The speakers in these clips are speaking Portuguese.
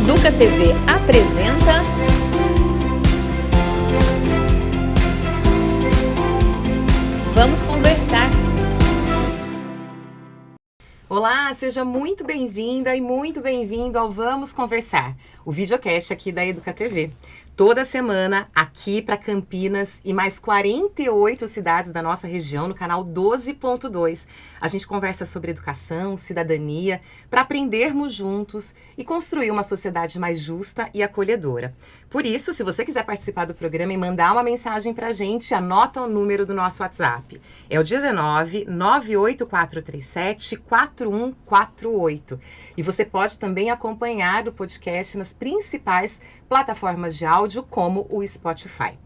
Educa TV apresenta Vamos Conversar. Olá, seja muito bem-vinda e muito bem-vindo ao Vamos Conversar, o videocast aqui da Educa TV. Toda semana, aqui para Campinas e mais 48 cidades da nossa região, no canal 12.2, a gente conversa sobre educação, cidadania, para aprendermos juntos e construir uma sociedade mais justa e acolhedora. Por isso, se você quiser participar do programa e mandar uma mensagem para a gente, anota o número do nosso WhatsApp. É o 19 98437 4148. E você pode também acompanhar o podcast nas principais plataformas de áudio, como o Spotify.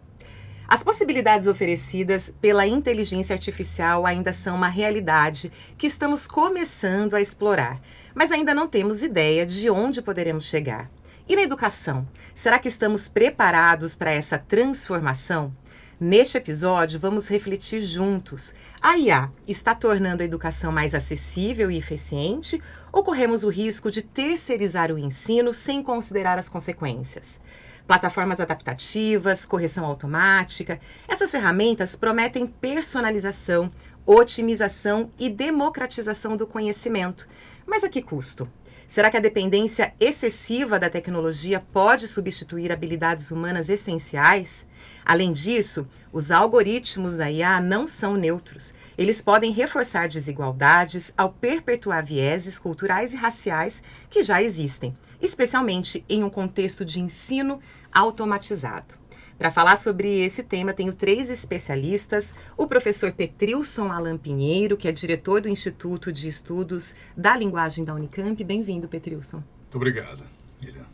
As possibilidades oferecidas pela inteligência artificial ainda são uma realidade que estamos começando a explorar, mas ainda não temos ideia de onde poderemos chegar. E na educação, será que estamos preparados para essa transformação? Neste episódio, vamos refletir juntos. A IA está tornando a educação mais acessível e eficiente ou corremos o risco de terceirizar o ensino sem considerar as consequências? Plataformas adaptativas, correção automática, essas ferramentas prometem personalização, otimização e democratização do conhecimento. Mas a que custo? Será que a dependência excessiva da tecnologia pode substituir habilidades humanas essenciais? Além disso, os algoritmos da IA não são neutros. Eles podem reforçar desigualdades ao perpetuar vieses culturais e raciais que já existem, especialmente em um contexto de ensino automatizado. Para falar sobre esse tema, tenho 3 especialistas, o professor Petrilson Alan Pinheiro, que é diretor do Instituto de Estudos da Linguagem da Unicamp. Bem-vindo, Petrilson. Muito obrigado, Miriam.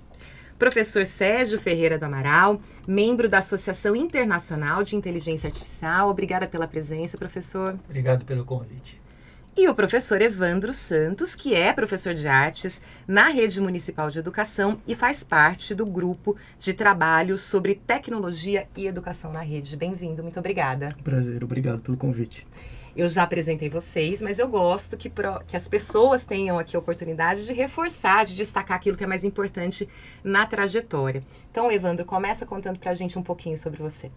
Professor Sérgio Ferreira do Amaral, membro da Associação Internacional de Inteligência Artificial. Obrigada pela presença, professor. Obrigado pelo convite. E o professor Evandro Santos, que é professor de artes na Rede Municipal de Educação e faz parte do grupo de trabalho sobre tecnologia e educação na rede. Bem-vindo, muito obrigada. Prazer, obrigado pelo convite. Eu já apresentei vocês, mas eu gosto que as pessoas tenham aqui a oportunidade de reforçar, de destacar aquilo que é mais importante na trajetória. Então, Evandro, começa contando pra gente um pouquinho sobre você.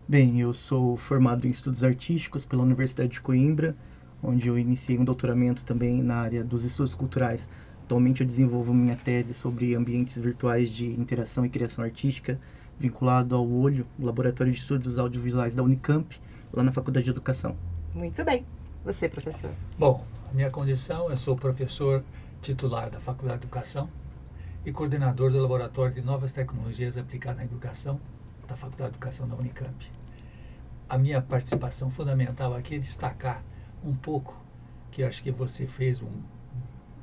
Bem, eu sou formado em estudos artísticos pela Universidade de Coimbra, onde eu iniciei um doutoramento também na área dos estudos culturais. Atualmente eu desenvolvo minha tese sobre ambientes virtuais de interação e criação artística, vinculado ao Olho, o Laboratório de Estudos Audiovisuais da Unicamp, lá na Faculdade de Educação. Muito bem. Você, professor? Bom, a minha condição, eu sou professor titular da Faculdade de Educação e coordenador do Laboratório de Novas Tecnologias Aplicadas na Educação da Faculdade de Educação da Unicamp. A minha participação fundamental aqui é destacar um pouco, que eu acho que você fez uma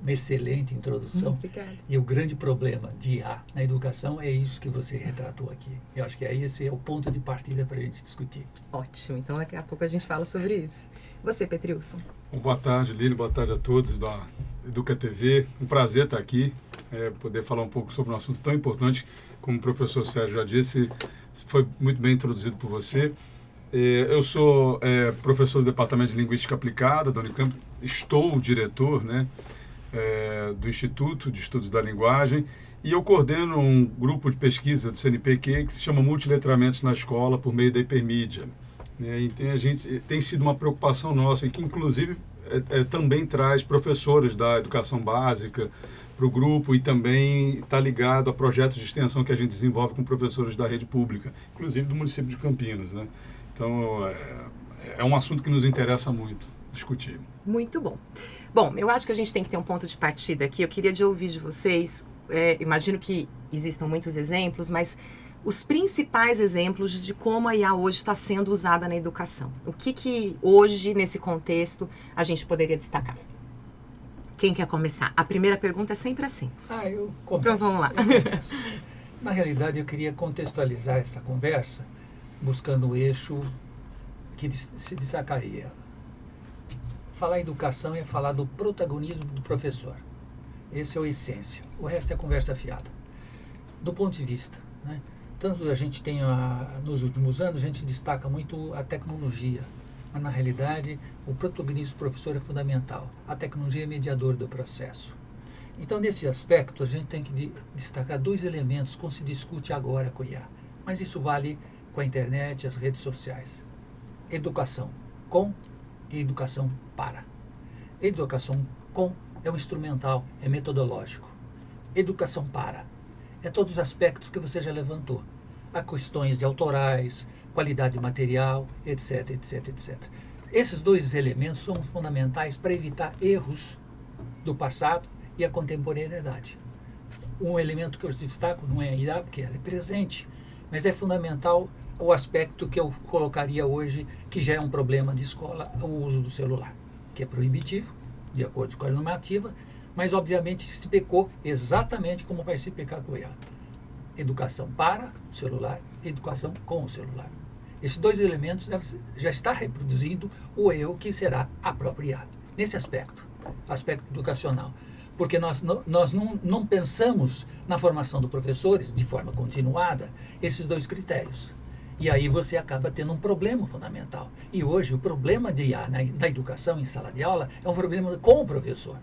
excelente introdução. Obrigada. E o grande problema de IA na educação é isso que você retratou aqui. Eu acho que aí esse é o ponto de partida para a gente discutir. Ótimo, então daqui a pouco a gente fala sobre isso. Você, Petrilson? Boa tarde, Lílio, boa tarde a todos da Educa TV. Um prazer estar aqui, poder falar um pouco sobre um assunto tão importante, como o professor Sérgio já disse, foi muito bem introduzido por você. Eu sou professor do Departamento de Linguística Aplicada da Unicamp, estou o diretor, do Instituto de Estudos da Linguagem e eu coordeno um grupo de pesquisa do CNPq que se chama Multiletramentos na Escola por meio da hipermídia. E a gente tem sido uma preocupação nossa e que inclusive também traz professores da educação básica para o grupo e também está ligado a projetos de extensão que a gente desenvolve com professores da rede pública, inclusive do município de Campinas, Então, é um assunto que nos interessa muito discutir. Muito bom. Bom, eu acho que a gente tem que ter um ponto de partida aqui. Eu queria ouvir de vocês, imagino que existam muitos exemplos, mas os principais exemplos de como a IA hoje está sendo usada na educação. O que hoje, nesse contexto, a gente poderia destacar? Quem quer começar? A primeira pergunta é sempre assim. Eu começo. Então, vamos lá. Na realidade, eu queria contextualizar essa conversa buscando o eixo que se destacaria. Falar em educação é falar do protagonismo do professor. Esse é a essência. O resto é conversa fiada. Do ponto de vista, tanto a gente tem, nos últimos anos, a gente destaca muito a tecnologia. Mas, na realidade, o protagonismo do professor é fundamental. A tecnologia é mediador do processo. Então, nesse aspecto, a gente tem que destacar 2 elementos como se discute agora com a IA. Mas isso vale com a internet e as redes sociais. Educação com e educação para. Educação com é um instrumental, é metodológico. Educação para é todos os aspectos que você já levantou. Há questões de autorais, qualidade material, etc, etc, etc. Esses 2 elementos são fundamentais para evitar erros do passado e a contemporaneidade. Um elemento que eu destaco não é a IA, porque ela é presente, mas é fundamental o aspecto que eu colocaria hoje, que já é um problema de escola, o uso do celular, que é proibitivo, de acordo com a normativa, mas obviamente se pecou exatamente como vai se pecar com a IA. Educação para o celular, educação com o celular. Esses 2 elementos já está reproduzindo o erro que será a própria IA. Nesse aspecto educacional. Porque nós não pensamos na formação dos professores, de forma continuada, esses 2 critérios. E aí você acaba tendo um problema fundamental. E hoje o problema de IA na educação, em sala de aula, é um problema com o professor.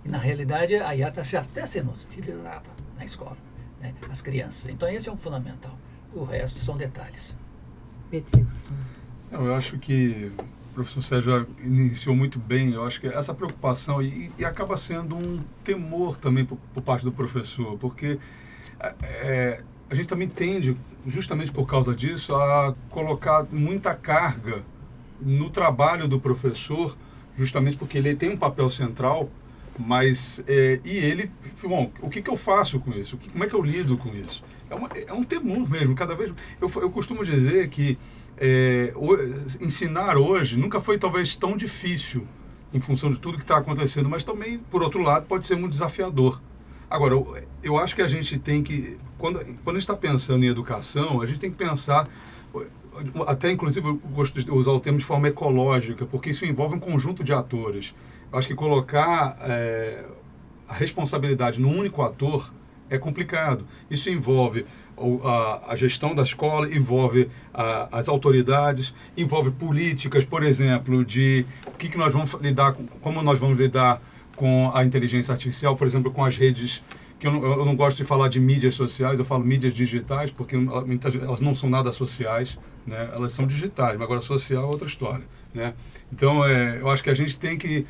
E na realidade a IA está até sendo utilizada na escola, né? As crianças. Então esse é um fundamental. O resto são detalhes. Pedrilson. Eu acho que o professor Sérgio já iniciou muito bem. Eu acho que essa preocupação e acaba sendo um temor também por parte do professor, porque a gente também tende, justamente por causa disso, a colocar muita carga no trabalho do professor, justamente porque ele tem um papel central, mas e ele, bom, o que eu faço com isso? Como é que eu lido com isso? É um temor mesmo. Cada vez eu costumo dizer que ensinar hoje nunca foi talvez tão difícil em função de tudo que está acontecendo, mas também, por outro lado, pode ser muito desafiador. Agora, eu acho que a gente tem que, quando a gente está pensando em educação, a gente tem que pensar, até inclusive eu gosto de usar o termo de forma ecológica, porque isso envolve um conjunto de atores. Eu acho que colocar a responsabilidade num único ator é complicado. Isso envolve a gestão da escola, envolve as autoridades, envolve políticas, por exemplo, de que nós vamos lidar, como nós vamos lidar com a inteligência artificial, por exemplo, com as redes, que eu não gosto de falar de mídias sociais, eu falo mídias digitais, porque elas não são nada sociais, né? Elas são digitais, mas agora social é outra história, né? Então, eu acho que a gente tem que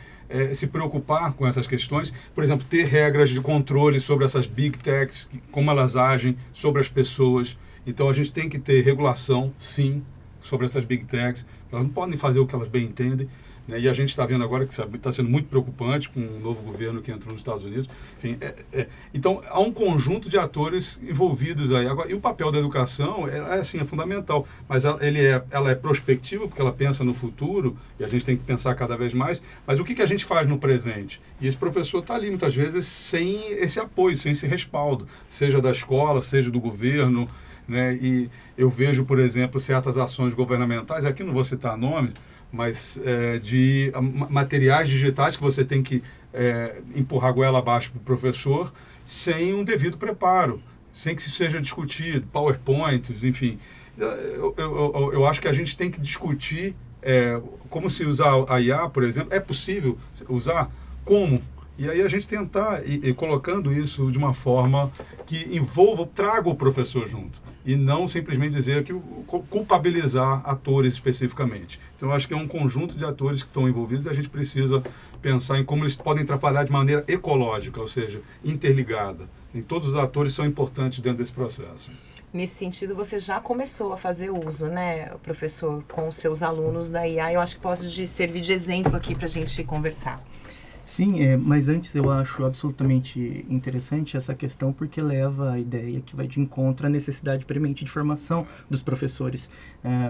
se preocupar com essas questões, por exemplo, ter regras de controle sobre essas big techs, como elas agem sobre as pessoas. Então, a gente tem que ter regulação, sim, sobre essas big techs. Elas não podem fazer o que elas bem entendem, né? E a gente está vendo agora que está sendo muito preocupante com o novo governo que entrou nos Estados Unidos. Enfim, então, há um conjunto de atores envolvidos aí. Agora, e o papel da educação é fundamental, mas ela é prospectiva, porque ela pensa no futuro, e a gente tem que pensar cada vez mais, mas o que a gente faz no presente? E esse professor está ali, muitas vezes, sem esse apoio, sem esse respaldo, seja da escola, seja do governo, né? E eu vejo, por exemplo, certas ações governamentais, aqui não vou citar nomes, mas de materiais digitais que você tem que empurrar a goela abaixo para o professor sem um devido preparo, sem que isso seja discutido, PowerPoints, enfim. Eu acho que a gente tem que discutir como se usar a IA, por exemplo. É possível usar? Como? E aí a gente tentar ir colocando isso de uma forma que traga o professor junto. E não simplesmente dizer que culpabilizar atores especificamente. Então, eu acho que é um conjunto de atores que estão envolvidos e a gente precisa pensar em como eles podem trabalhar de maneira ecológica, ou seja, interligada. E todos os atores são importantes dentro desse processo. Nesse sentido, você já começou a fazer uso, né, professor, com os seus alunos da IA. Eu acho que posso servir de exemplo aqui para a gente conversar. Sim, mas antes eu acho absolutamente interessante essa questão porque leva a ideia que vai de encontro à necessidade premente de formação dos professores,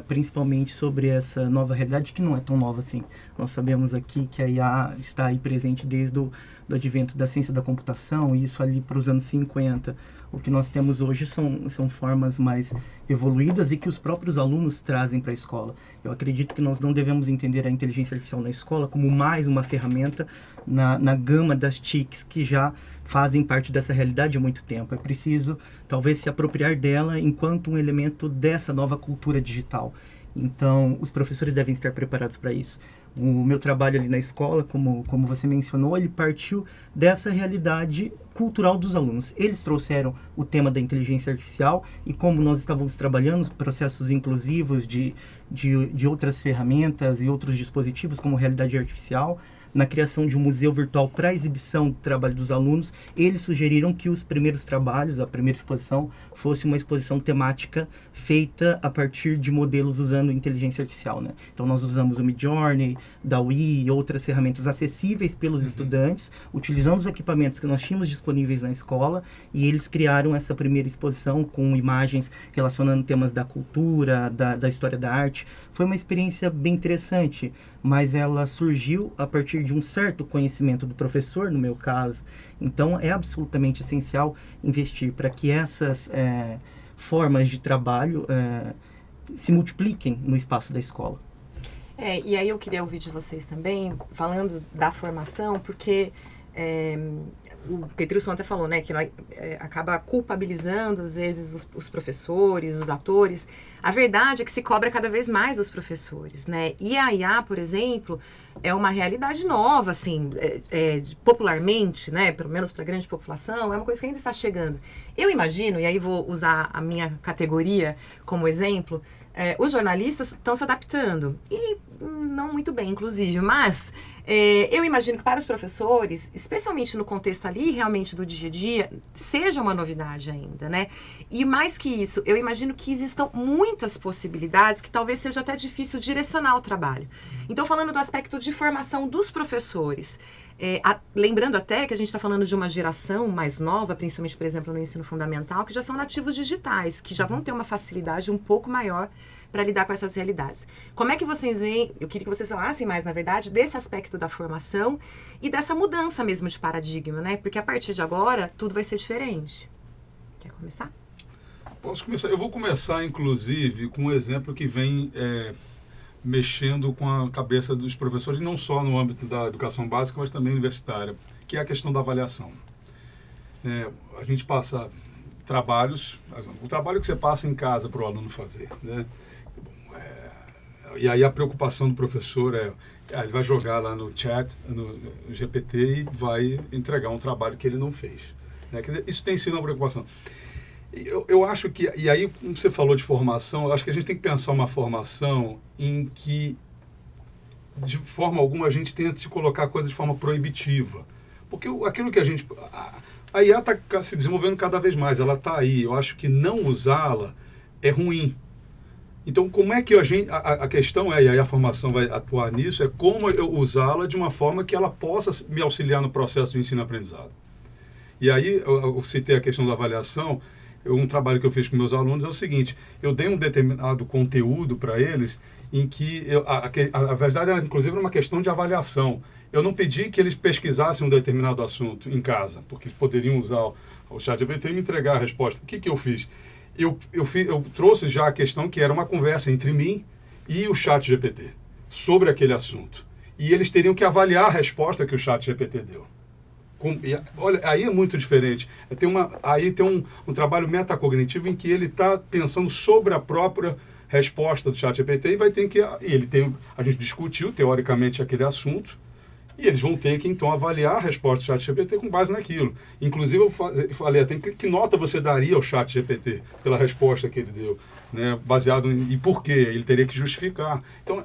principalmente sobre essa nova realidade que não é tão nova assim. Nós sabemos aqui que a IA está aí presente desde o advento da ciência da computação, e isso ali para os anos 50. O que nós temos hoje são formas mais evoluídas e que os próprios alunos trazem para a escola. Eu acredito que nós não devemos entender a inteligência artificial na escola como mais uma ferramenta na gama das TICs que já fazem parte dessa realidade há muito tempo. É preciso, talvez, se apropriar dela enquanto um elemento dessa nova cultura digital. Então, os professores devem estar preparados para isso. O meu trabalho ali na escola, como você mencionou, ele partiu dessa realidade cultural dos alunos. Eles trouxeram o tema da inteligência artificial e como nós estávamos trabalhando processos inclusivos de outras ferramentas e outros dispositivos como realidade artificial, na criação de um museu virtual para exibição do trabalho dos alunos, eles sugeriram que os primeiros trabalhos, a primeira exposição, fosse uma exposição temática feita a partir de modelos usando inteligência artificial, né? Então nós usamos o Midjourney, DALL-E e outras ferramentas acessíveis pelos estudantes, utilizando os equipamentos que nós tínhamos disponíveis na escola, e eles criaram essa primeira exposição com imagens relacionando temas da cultura, da história da arte. Foi uma experiência bem interessante, mas ela surgiu a partir de um certo conhecimento do professor, no meu caso. Então, é absolutamente essencial investir para que essas formas de trabalho se multipliquem no espaço da escola. E aí eu queria ouvir de vocês também, falando da formação, porque o Petrilson até falou, né, que ela acaba culpabilizando, às vezes, os professores, os atores. A verdade é que se cobra cada vez mais os professores, né? E a IA, por exemplo, é uma realidade nova, assim, popularmente, né, pelo menos para a grande população, é uma coisa que ainda está chegando. Eu imagino, e aí vou usar a minha categoria como exemplo, os jornalistas estão se adaptando, e não muito bem, inclusive, mas eu imagino que para os professores, especialmente no contexto ali realmente do dia a dia, seja uma novidade ainda, né? E mais que isso, eu imagino que existam muitas possibilidades que talvez seja até difícil direcionar o trabalho. Então, falando do aspecto de formação dos professores, lembrando até que a gente está falando de uma geração mais nova, principalmente, por exemplo, no ensino fundamental, que já são nativos digitais, que já vão ter uma facilidade um pouco maior para lidar com essas realidades. Como é que vocês veem, eu queria que vocês falassem mais, na verdade, desse aspecto da formação e dessa mudança mesmo de paradigma, né? Porque a partir de agora, tudo vai ser diferente. Quer começar? Posso começar? Eu vou começar, inclusive, com um exemplo que vem mexendo com a cabeça dos professores, não só no âmbito da educação básica, mas também universitária, que é a questão da avaliação. A gente passa trabalhos, o trabalho que você passa em casa para o aluno fazer, né? E aí a preocupação do professor ele vai jogar lá no chat, no GPT, e vai entregar um trabalho que ele não fez, né? Quer dizer, isso tem sido uma preocupação. Eu acho que, e aí, como você falou de formação, eu acho que a gente tem que pensar uma formação em que, de forma alguma, a gente tenta se colocar coisas de forma proibitiva. Porque aquilo que a gente... A IA está se desenvolvendo cada vez mais, ela está aí. Eu acho que não usá-la é ruim. Então, como é que a questão e aí a formação vai atuar nisso, é como eu usá-la de uma forma que ela possa me auxiliar no processo de ensino-aprendizado. E aí, eu citei a questão da avaliação. Um trabalho que eu fiz com meus alunos é o seguinte: eu dei um determinado conteúdo para eles em que, a verdade era, inclusive, uma questão de avaliação. Eu não pedi que eles pesquisassem um determinado assunto em casa, porque eles poderiam usar o ChatGPT e me entregar a resposta. O que eu fiz? Eu trouxe já a questão que era uma conversa entre mim e o ChatGPT sobre aquele assunto. E eles teriam que avaliar a resposta que o ChatGPT deu. Olha, aí é muito diferente. Aí tem um trabalho metacognitivo em que ele está pensando sobre a própria resposta do ChatGPT e vai ter que... a gente discutiu, teoricamente, aquele assunto, e eles vão ter que, então, avaliar a resposta do ChatGPT com base naquilo. Inclusive, eu falei até que nota você daria ao ChatGPT pela resposta que ele deu, né? Baseado em por quê? Ele teria que justificar. Então,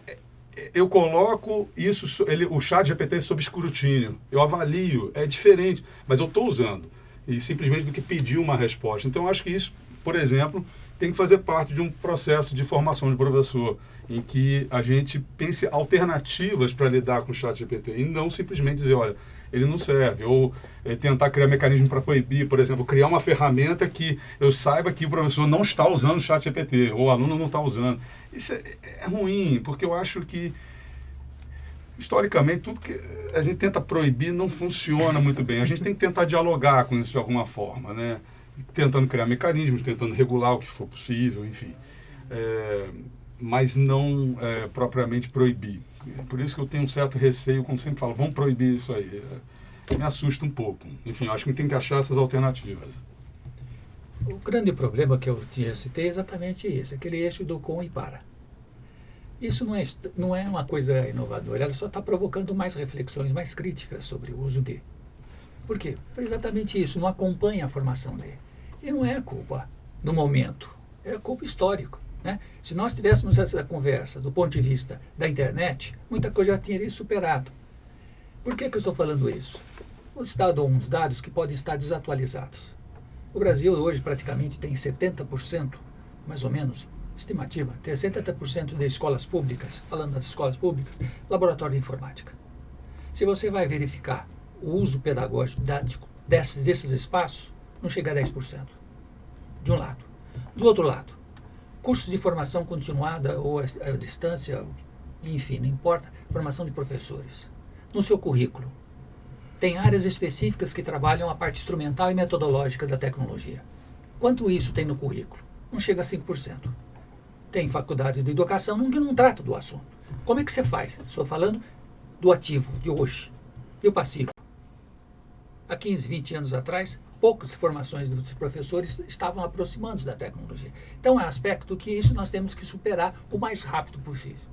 eu coloco isso, o ChatGPT sob escrutínio. Eu avalio, é diferente, mas eu estou usando. E simplesmente do que pedir uma resposta. Então, eu acho que isso, por exemplo, tem que fazer parte de um processo de formação de professor, em que a gente pense alternativas para lidar com o ChatGPT e não simplesmente dizer, olha, ele não serve, ou tentar criar mecanismo para proibir, por exemplo, criar uma ferramenta que eu saiba que o professor não está usando o ChatGPT, ou o aluno não está usando. Isso é ruim, porque eu acho que, historicamente, tudo que a gente tenta proibir não funciona muito bem. A gente tem que tentar dialogar com isso de alguma forma, né? Tentando criar mecanismos, tentando regular o que for possível, enfim. Mas não propriamente proibir. Por isso que eu tenho um certo receio, como sempre falo, vamos proibir isso aí. Me assusta um pouco. Enfim, eu acho que tem que achar essas alternativas. O grande problema que eu citei é exatamente esse, aquele eixo do com e para. Isso não é uma coisa inovadora, ela só está provocando mais reflexões, mais críticas sobre o uso de. Por quê? Por exatamente isso, não acompanha a formação de. E não é culpa do momento, é culpa histórica. Né? Se nós tivéssemos essa conversa do ponto de vista da internet, muita coisa já teria superado. Por que eu estou falando isso? Vou citar uns dados que podem estar desatualizados. O Brasil hoje praticamente tem 70%, mais ou menos, estimativa, tem 70% de escolas públicas, falando das escolas públicas, laboratório de informática. Se você vai verificar o uso pedagógico didático desses espaços, não chega a 10%, de um lado. Do outro lado, cursos de formação continuada ou à distância, enfim, não importa, formação de professores. No seu currículo, tem áreas específicas que trabalham a parte instrumental e metodológica da tecnologia. Quanto isso tem no currículo? Não chega a 5%. Tem faculdades de educação que não tratam do assunto. Como é que você faz? Estou falando do ativo, de hoje, e o passivo. Há 15, 20 anos atrás, poucas formações dos professores estavam aproximando da tecnologia. Então, é um aspecto que isso nós temos que superar o mais rápido possível.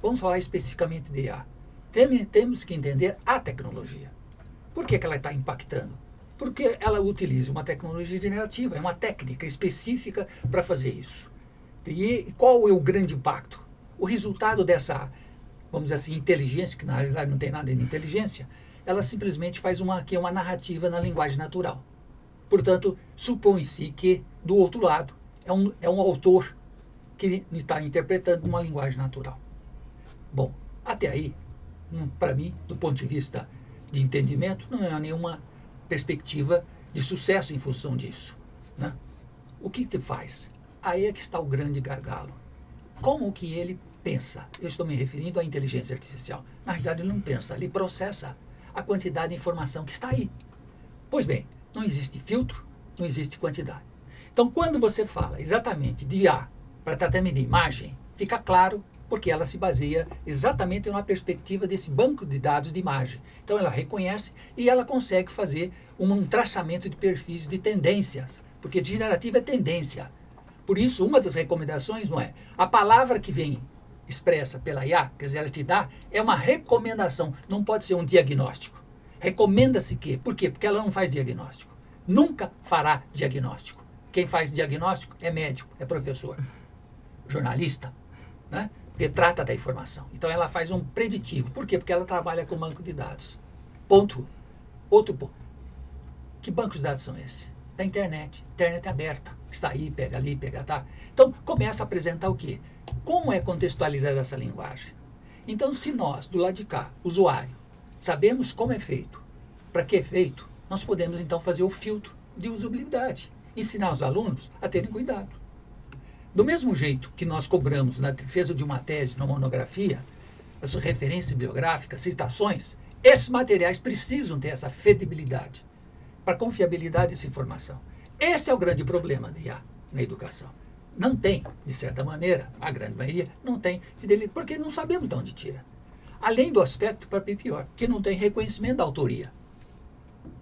Vamos falar especificamente de IA. Temos que entender a tecnologia. Por que ela está impactando? Porque ela utiliza uma tecnologia generativa, é uma técnica específica para fazer isso. E qual é o grande impacto? O resultado dessa, vamos dizer assim, inteligência, que na realidade não tem nada de inteligência, ela simplesmente faz uma narrativa na linguagem natural. Portanto, supõe-se que, do outro lado, é um autor que está interpretando uma linguagem natural. Bom, até aí, para mim, do ponto de vista de entendimento, não há nenhuma perspectiva de sucesso em função disso. Né? O que faz? Aí é que está o grande gargalo. Como que ele pensa? Eu estou me referindo à inteligência artificial. Na realidade, ele não pensa, ele processa a quantidade de informação que está aí. Pois bem, não existe filtro, não existe quantidade. Então, quando você fala exatamente de IA para tratamento de imagem, fica claro porque ela se baseia exatamente na perspectiva desse banco de dados de imagem. Então, ela reconhece e ela consegue fazer um traçamento de perfis de tendências, porque generativa é tendência. Por isso, uma das recomendações não é a palavra que vem expressa pela IA, quer dizer, ela te dá, é uma recomendação, não pode ser um diagnóstico. Recomenda-se que, por quê? Porque ela não faz diagnóstico. Nunca fará diagnóstico. Quem faz diagnóstico é médico, é professor, jornalista, né? Porque trata da informação. Então ela faz um preditivo. Por quê? Porque ela trabalha com banco de dados. Ponto. Outro ponto. Que bancos de dados são esses? Da internet. Internet é aberta. Está aí, pega ali, pega tá. Então começa a apresentar o quê? Como é contextualizada essa linguagem? Então, se nós, do lado de cá, usuário, sabemos como é feito, para que é feito, nós podemos então fazer o filtro de usabilidade. Ensinar os alunos a terem cuidado. Do mesmo jeito que nós cobramos na defesa de uma tese, de uma monografia, as referências bibliográficas, citações, esses materiais precisam ter essa fidelidade para confiabilidade dessa informação. Esse é o grande problema da IA na educação. Não tem, de certa maneira, a grande maioria, não tem fidelidade, porque não sabemos de onde tira. Além do aspecto, para pior, que não tem reconhecimento da autoria,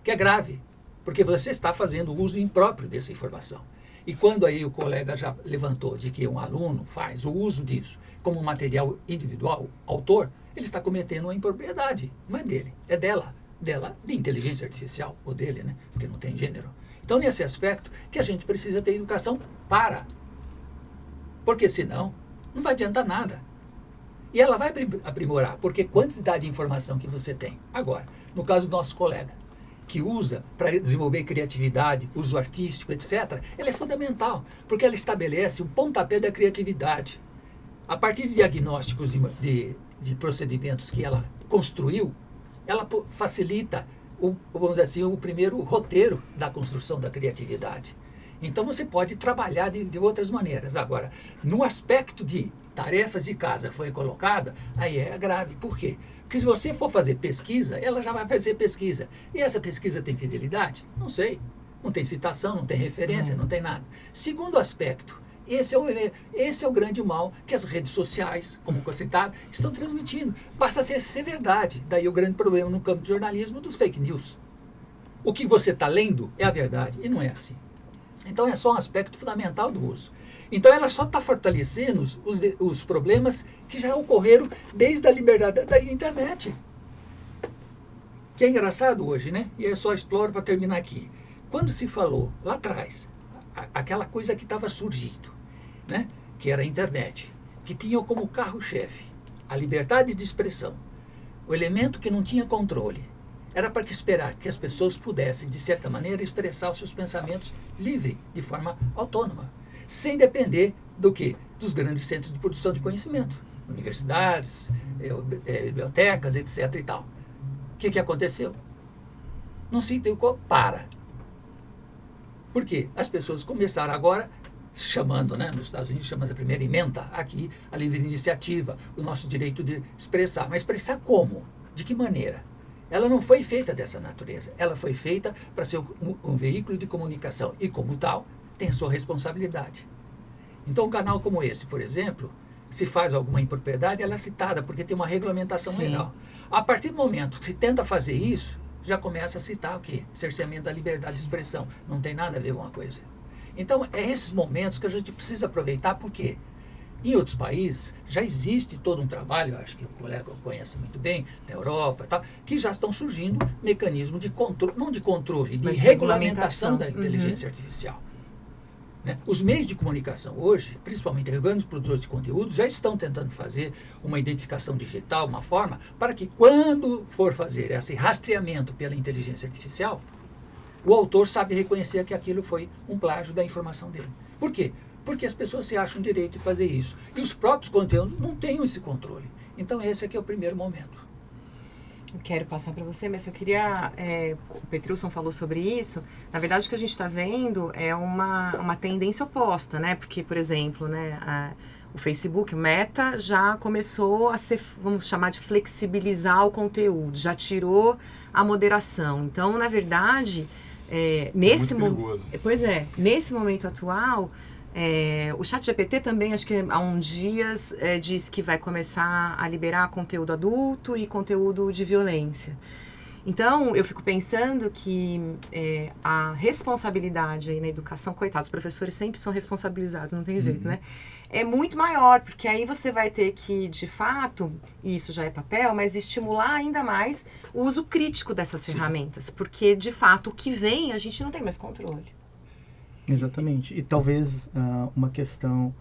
que é grave, porque você está fazendo uso impróprio dessa informação. E quando aí o colega já levantou de que um aluno faz o uso disso como material individual, autor, ele está cometendo uma impropriedade. Não é dele, é dela de inteligência artificial, ou dele, né? Porque não tem gênero. Então, nesse aspecto, que a gente precisa ter educação para. Porque senão, não vai adiantar nada. E ela vai aprimorar, porque quantidade de informação que você tem. Agora, no caso do nosso colega, que usa para desenvolver criatividade, uso artístico, etc., ela é fundamental, porque ela estabelece o pontapé da criatividade. A partir de diagnósticos de procedimentos que ela construiu, ela facilita, vamos dizer assim, o primeiro roteiro da construção da criatividade. Então você pode trabalhar de outras maneiras. Agora, no aspecto de tarefas de casa foi colocada, aí é grave. Por quê? Porque se você for fazer pesquisa, ela já vai fazer pesquisa. E essa pesquisa tem fidelidade? Não sei. Não tem citação, não tem referência, não tem nada. Segundo aspecto, esse é o grande mal que as redes sociais, como foi citado, estão transmitindo. Passa a ser verdade. Daí o grande problema no campo de jornalismo dos fake news. O que você está lendo é a verdade, e não é assim. Então, é só um aspecto fundamental do uso. Então, ela só está fortalecendo os problemas que já ocorreram desde a liberdade da internet. Que é engraçado hoje, né? E eu só exploro para terminar aqui. Quando se falou lá atrás, aquela coisa que estava surgindo, né? Que era a internet, que tinha como carro-chefe a liberdade de expressão, o elemento que não tinha controle, era para esperar que as pessoas pudessem, de certa maneira, expressar os seus pensamentos livre, de forma autônoma, sem depender do quê? Dos grandes centros de produção de conhecimento, universidades, bibliotecas, etc. e tal. O que aconteceu? Não se deu para. Por quê? As pessoas começaram agora chamando, né, nos Estados Unidos chama a primeira emenda, aqui a livre iniciativa, o nosso direito de expressar. Mas expressar como? De que maneira? Ela não foi feita dessa natureza. Ela foi feita para ser um veículo de comunicação e, como tal, tem a sua responsabilidade. Então, um canal como esse, por exemplo, se faz alguma impropriedade, ela é citada, porque tem uma regulamentação legal. A partir do momento que se tenta fazer isso, já começa a citar o quê? Cerceamento da liberdade de expressão. Não tem nada a ver com uma coisa. Então, é esses momentos que a gente precisa aproveitar, porque em outros países já existe todo um trabalho, acho que o colega conhece muito bem, na Europa e tal, que já estão surgindo mecanismos de controle, não de controle, de regulamentação da inteligência artificial. Né? Os meios de comunicação hoje, principalmente os grandes produtores de conteúdo, já estão tentando fazer uma identificação digital, uma forma, para que quando for fazer esse rastreamento pela inteligência artificial, o autor sabe reconhecer que aquilo foi um plágio da informação dele. Por quê? Porque as pessoas se acham direito de fazer isso. E os próprios conteúdos não têm esse controle. Então, esse aqui é o primeiro momento. Eu quero passar para você, mas eu queria... o Petrilson falou sobre isso. Na verdade, o que a gente está vendo é uma tendência oposta, né? Porque, por exemplo, né, o Facebook, o Meta, já começou a ser, vamos chamar de flexibilizar o conteúdo. Já tirou a moderação. Então, na verdade... nesse nesse momento atual, o ChatGPT também, acho que há uns dias, diz que vai começar a liberar conteúdo adulto e conteúdo de violência. Então, eu fico pensando que a responsabilidade aí na educação, coitados, os professores sempre são responsabilizados, não tem jeito, né? É muito maior, porque aí você vai ter que, de fato, e isso já é papel, mas estimular ainda mais o uso crítico dessas ferramentas, porque, de fato, o que vem, a gente não tem mais controle. Exatamente. E talvez uma questão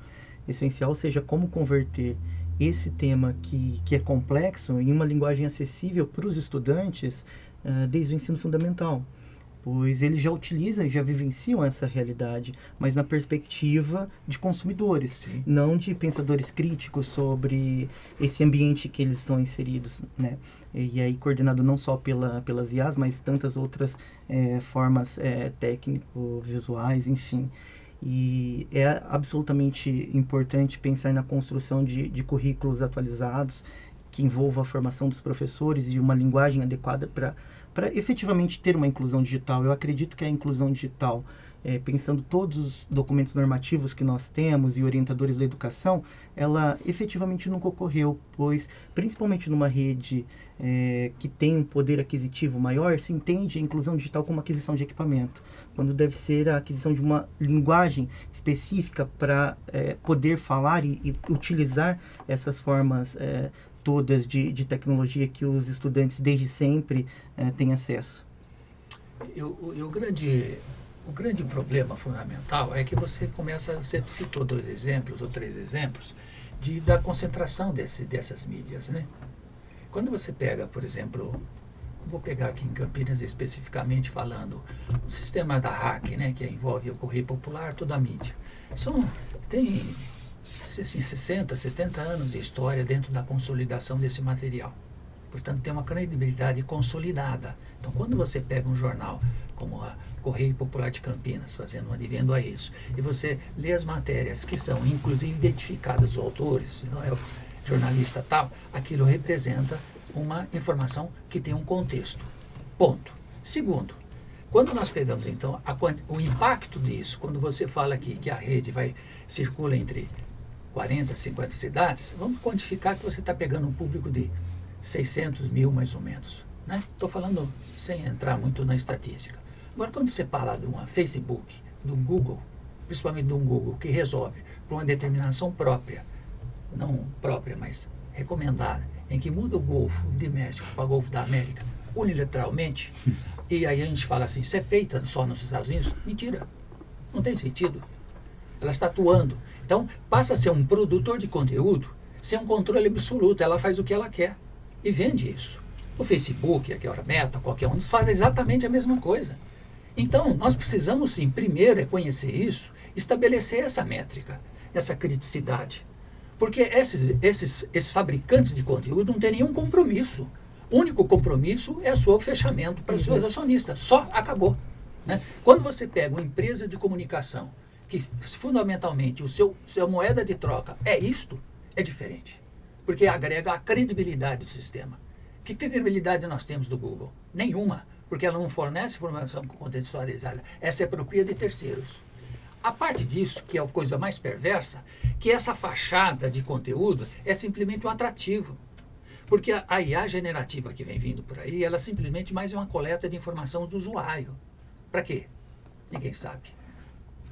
essencial seja como converter esse tema que é complexo em uma linguagem acessível para os estudantes desde o ensino fundamental. Pois eles já utilizam e já vivenciam essa realidade, mas na perspectiva de consumidores, sim, não de pensadores críticos sobre esse ambiente que eles estão inseridos, né? E aí coordenado não só pelas IAs, mas tantas outras formas técnico-visuais, enfim. E é absolutamente importante pensar na construção de currículos atualizados que envolvam a formação dos professores e uma linguagem adequada para efetivamente ter uma inclusão digital. Eu acredito que a inclusão digital, pensando todos os documentos normativos que nós temos e orientadores da educação, ela efetivamente nunca ocorreu, pois, principalmente numa rede que tem um poder aquisitivo maior, se entende a inclusão digital como aquisição de equipamento, quando deve ser a aquisição de uma linguagem específica para poder falar e utilizar essas formas todas de tecnologia que os estudantes desde sempre têm acesso. O grande problema fundamental é que você citou 2 exemplos ou 3 exemplos da concentração dessas mídias, né? Quando você pega, por exemplo, vou pegar aqui em Campinas especificamente falando, o sistema da RAC, né, que envolve o Correio Popular, toda a mídia. Tem assim, 60, 70 anos de história dentro da consolidação desse material. Portanto, tem uma credibilidade consolidada. Então, quando você pega um jornal como a Correio Popular de Campinas, fazendo um advendo a isso, e você lê as matérias que são, inclusive, identificadas os autores, não é o jornalista tal, aquilo representa uma informação que tem um contexto. Ponto. Segundo, quando nós pegamos, então, o impacto disso, quando você fala aqui que a rede circula entre 40, 50 cidades, vamos quantificar que você está pegando um público de 600 mil, mais ou menos. Estou falando sem entrar muito na estatística. Agora, quando você fala de uma Facebook, do Google, principalmente do Google, que resolve por uma determinação própria, não própria, mas recomendada, em que muda o Golfo de México para o Golfo da América unilateralmente, e aí a gente fala assim, isso é feita só nos Estados Unidos? Mentira, não tem sentido. Ela está atuando. Então, passa a ser um produtor de conteúdo sem um controle absoluto. Ela faz o que ela quer e vende isso. O Facebook, a Meta, qualquer um, faz exatamente a mesma coisa. Então, nós precisamos, sim, primeiro é conhecer isso, estabelecer essa métrica, essa criticidade. Porque esses fabricantes de conteúdo não têm nenhum compromisso. O único compromisso é o fechamento para os seus acionistas. Só acabou. Né? Quando você pega uma empresa de comunicação que fundamentalmente sua moeda de troca é isto, é diferente. Porque agrega a credibilidade do sistema. Que credibilidade nós temos do Google? Nenhuma, porque ela não fornece informação contextualizada. Essa é propriedade de terceiros. A parte disso, que é a coisa mais perversa, que essa fachada de conteúdo é simplesmente um atrativo. Porque a IA generativa que vem vindo por aí, ela simplesmente mais é uma coleta de informação do usuário. Para quê? Ninguém sabe.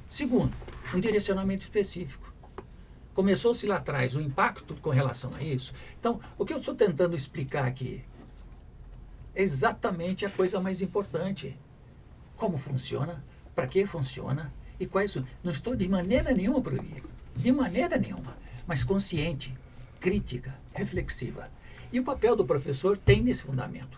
Segundo, um direcionamento específico. Começou-se lá atrás o impacto com relação a isso. Então, o que eu estou tentando explicar aqui é exatamente a coisa mais importante. Como funciona, para que funciona e quais... Não estou de maneira nenhuma proibindo, de maneira nenhuma, mas consciente, crítica, reflexiva. E o papel do professor tem nesse fundamento.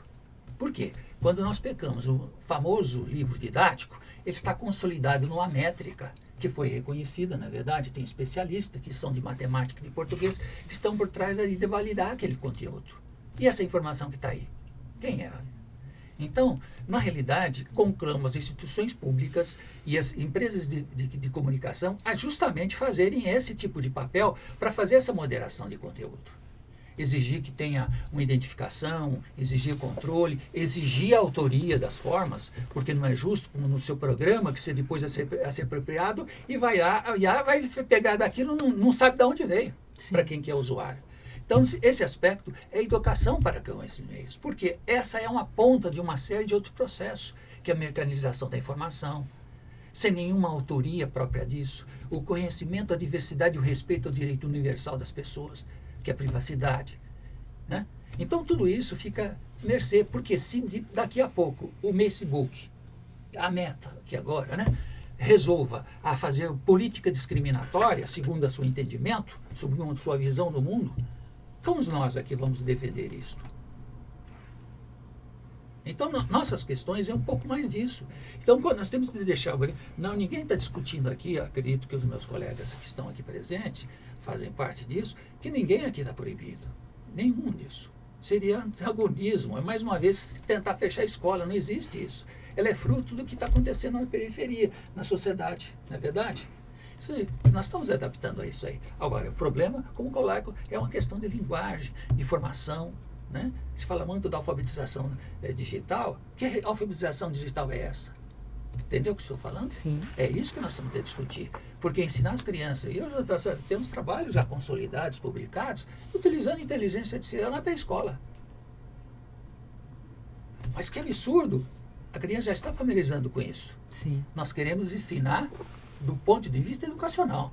Por quê? Quando nós pegamos o famoso livro didático, ele está consolidado numa métrica que foi reconhecida, na verdade, tem especialistas que são de matemática e de português que estão por trás de validar aquele conteúdo. E essa informação que está aí? Quem é? Então, na realidade, conclamo as instituições públicas e as empresas de comunicação a justamente fazerem esse tipo de papel para fazer essa moderação de conteúdo. Exigir que tenha uma identificação, exigir controle, exigir a autoria das formas, porque não é justo, como no seu programa, que você depois a ser apropriado, e vai pegar daquilo, não sabe de onde veio, para quem que é usuário. Então, esse aspecto é educação para com esses meios, porque essa é uma ponta de uma série de outros processos, que é a mercantilização da informação, sem nenhuma autoria própria disso, o conhecimento, a diversidade e o respeito ao direito universal das pessoas, que é a privacidade. Né? Então, tudo isso fica mercê, porque se daqui a pouco o Facebook, a Meta, que agora, né, resolva a fazer política discriminatória, segundo o seu entendimento, segundo a sua visão do mundo, como nós aqui vamos defender isso? Então, nossas questões é um pouco mais disso. Então, quando nós temos que deixar... Não, ninguém está discutindo aqui, acredito que os meus colegas que estão aqui presentes fazem parte disso, que ninguém aqui está proibido. Nenhum disso. Seria antagonismo. É, mais uma vez, tentar fechar a escola. Não existe isso. Ela é fruto do que está acontecendo na periferia, na sociedade. Não é verdade? Isso aí, nós estamos adaptando a isso aí. Agora, o problema, como coloco, é uma questão de linguagem, de formação. Né? Se fala muito da alfabetização digital. Que alfabetização digital é essa? Entendeu o que estou falando? Sim. É isso que nós estamos tendo que discutir. Porque ensinar as crianças, e eu já temos trabalhos já consolidados, publicados, utilizando inteligência artificial na pré-escola. Mas que absurdo! A criança já está familiarizando com isso. Sim. Nós queremos ensinar do ponto de vista educacional.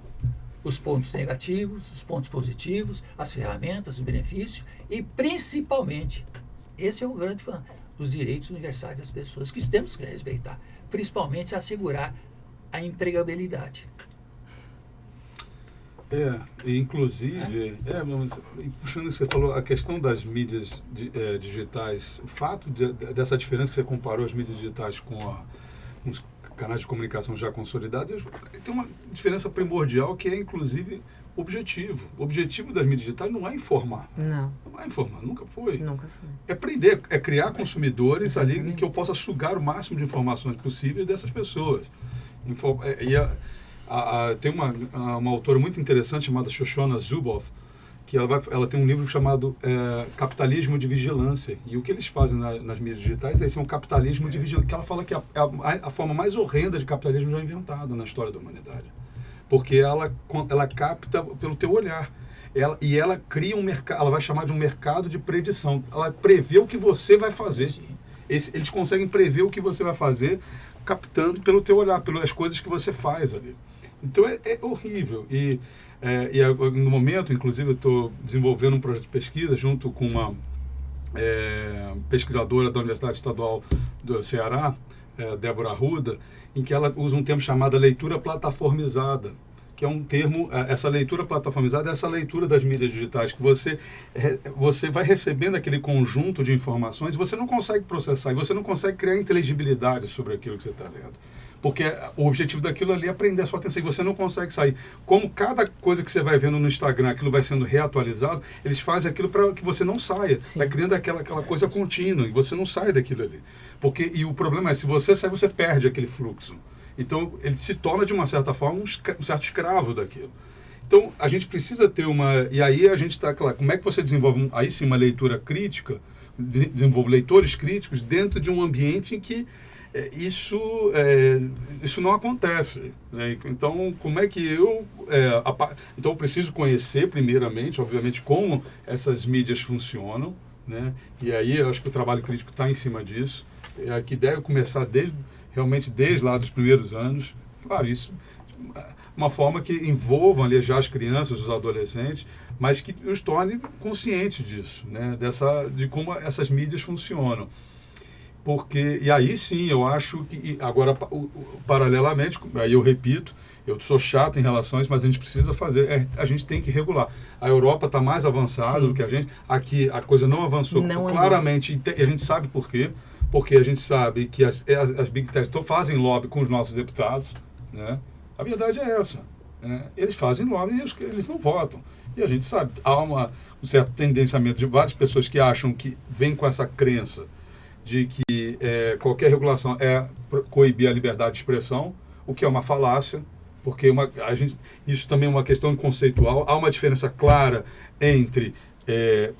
Os pontos negativos, os pontos positivos, as ferramentas, os benefícios e, principalmente, esse é o grande os direitos universais das pessoas que temos que respeitar, principalmente assegurar a empregabilidade. Inclusive, puxando isso que você falou, a questão das mídias digitais, o fato dessa diferença que você comparou as mídias digitais com os canais de comunicação já consolidados, tem uma diferença primordial que é, inclusive, objetivo. O objetivo das mídias digitais não é informar. Não é informar, nunca foi. Nunca foi. É prender, é criar consumidores ali em que eu possa sugar o máximo de informações possíveis dessas pessoas. Tem uma autora muito interessante chamada Shoshana Zuboff, que ela tem um livro chamado Capitalismo de Vigilância. E o que eles fazem nas mídias digitais é um capitalismo de vigilância, que ela fala que é a forma mais horrenda de capitalismo já inventada na história da humanidade. Porque ela capta pelo teu olhar. Ela cria um mercado, ela vai chamar de um mercado de predição. Ela prevê o que você vai fazer. Eles conseguem prever o que você vai fazer captando pelo teu olhar, pelas coisas que você faz ali. Então é horrível. E no momento, inclusive, eu estou desenvolvendo um projeto de pesquisa junto com uma pesquisadora da Universidade Estadual do Ceará, Débora Arruda, em que ela usa um termo chamado leitura plataformizada, que é um termo, essa leitura plataformizada é essa leitura das mídias digitais, que você vai recebendo aquele conjunto de informações e você não consegue processar, e você não consegue criar inteligibilidade sobre aquilo que você está lendo. Porque o objetivo daquilo ali é prender a sua atenção, e você não consegue sair. Como cada coisa que você vai vendo no Instagram, aquilo vai sendo reatualizado, eles fazem aquilo para que você não saia. Sim. Vai criando aquela coisa contínua, e você não sai daquilo ali. E o problema é, se você sai, você perde aquele fluxo. Então, ele se torna, de uma certa forma, um certo escravo daquilo. Então, a gente precisa ter uma... E aí a gente está, claro, como é que você desenvolve, aí sim, uma leitura crítica, desenvolve leitores críticos dentro de um ambiente em que isso não acontece, né? Então, como é que então, eu preciso conhecer, primeiramente, obviamente, como essas mídias funcionam, né? E aí, eu acho que o trabalho crítico está em cima disso, que deve começar realmente desde lá dos primeiros anos. Claro, isso uma forma que envolva ali já as crianças, os adolescentes, mas que os torne conscientes disso, né? De como essas mídias funcionam. E aí sim, eu acho que, agora, paralelamente, aí eu repito, eu sou chato em relação a isso, mas a gente precisa fazer, a gente tem que regular. A Europa está mais avançada do que a gente, aqui a coisa não avançou claramente, e a gente sabe por quê, porque a gente sabe que as Big Tech fazem lobby com os nossos deputados, né? A verdade é essa, né? Eles fazem lobby e eles não votam. E a gente sabe, há um certo tendenciamento de várias pessoas que acham que vem com essa crença de que qualquer regulação é coibir a liberdade de expressão, o que é uma falácia, porque isso também é uma questão conceitual. Há uma diferença clara entre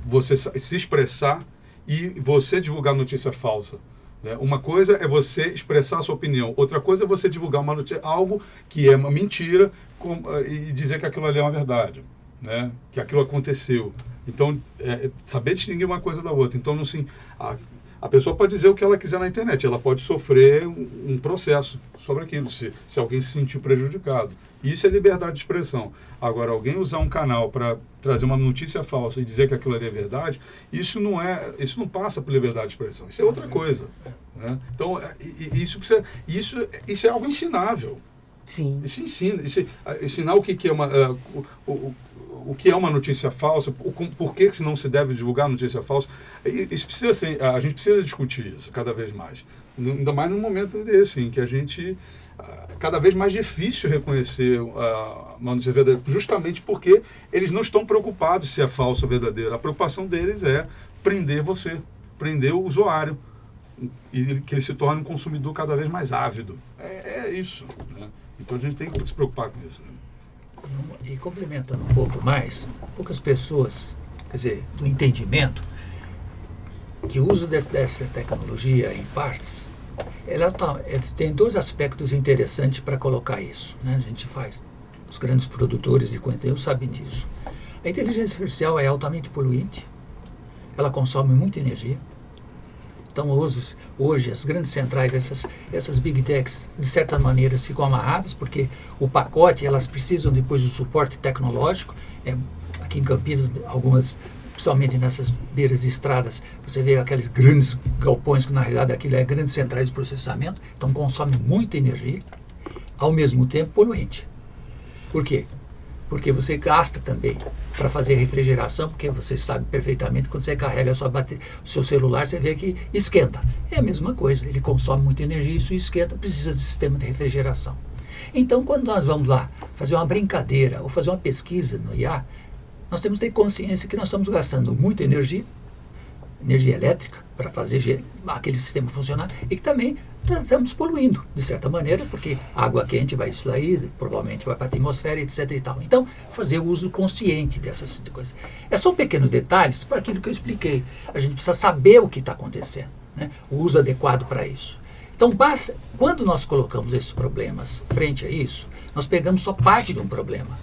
você se expressar e você divulgar notícia falsa, né? Uma coisa é você expressar a sua opinião, outra coisa é você divulgar uma notícia, algo que é uma mentira, e dizer que aquilo ali é uma verdade, né? Que aquilo aconteceu. Então, saber distinguir uma coisa da outra. Então, assim, a pessoa pode dizer o que ela quiser na internet, ela pode sofrer um processo sobre aquilo, se alguém se sentir prejudicado. Isso é liberdade de expressão. Agora, alguém usar um canal para trazer uma notícia falsa e dizer que aquilo ali é verdade, isso não passa por liberdade de expressão. Isso é outra coisa, né? Então, isso é algo ensinável. Sim. Isso ensina. Ensinar o que é uma... o que é uma notícia falsa, por que não se deve divulgar notícia falsa. Isso precisa ser, a gente precisa discutir isso cada vez mais. Ainda mais num momento desse, em que a gente... cada vez mais difícil reconhecer uma notícia verdadeira, justamente porque eles não estão preocupados se é falso ou verdadeiro. A preocupação deles é prender prender o usuário, e que ele se torne um consumidor cada vez mais ávido. É isso, né? Então a gente tem que se preocupar com isso, né? E complementando um pouco mais, poucas pessoas, quer dizer, do entendimento, que o uso dessa tecnologia em partes, ela tem dois aspectos interessantes para colocar isso, né? A gente faz, os grandes produtores de conteúdo sabem disso. A inteligência artificial é altamente poluente, ela consome muita energia. Então, hoje as grandes centrais, essas big techs, de certa maneira, ficam amarradas, porque o pacote, elas precisam depois do suporte tecnológico. Aqui em Campinas, algumas, principalmente nessas beiras de estradas, você vê aqueles grandes galpões, que na realidade aquilo é grandes centrais de processamento, então consome muita energia, ao mesmo tempo poluente. Por quê? Porque você gasta também para fazer refrigeração, porque você sabe perfeitamente, quando você carrega o seu celular, você vê que esquenta. É a mesma coisa, ele consome muita energia, isso esquenta, precisa de sistema de refrigeração. Então, quando nós vamos lá fazer uma brincadeira ou fazer uma pesquisa no IA, nós temos que ter consciência que nós estamos gastando muita energia elétrica, para fazer aquele sistema funcionar, e que também estamos poluindo, de certa maneira, porque a água quente vai isso aí, provavelmente vai para a atmosfera, etc. e tal. Então, fazer o uso consciente dessas coisas. São pequenos detalhes para aquilo que eu expliquei. A gente precisa saber o que está acontecendo, né? O uso adequado para isso. Então, quando nós colocamos esses problemas frente a isso, nós pegamos só parte de um problema,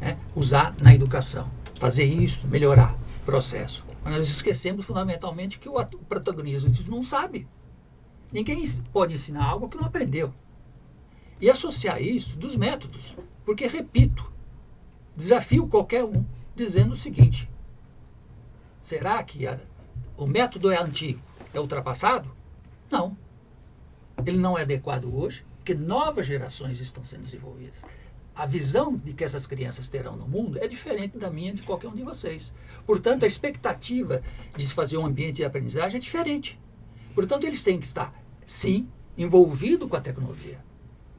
né? Usar na educação, fazer isso, melhorar o processo. Mas nós esquecemos fundamentalmente que o protagonista disso não sabe. Ninguém pode ensinar algo que não aprendeu. E associar isso dos métodos. Porque, repito, desafio qualquer um dizendo o seguinte: será que o método é antigo, é ultrapassado? Não. Ele não é adequado hoje, porque novas gerações estão sendo desenvolvidas. A visão de que essas crianças terão no mundo é diferente da minha, de qualquer um de vocês. Portanto, a expectativa de se fazer um ambiente de aprendizagem é diferente. Portanto, eles têm que estar, sim, envolvidos com a tecnologia,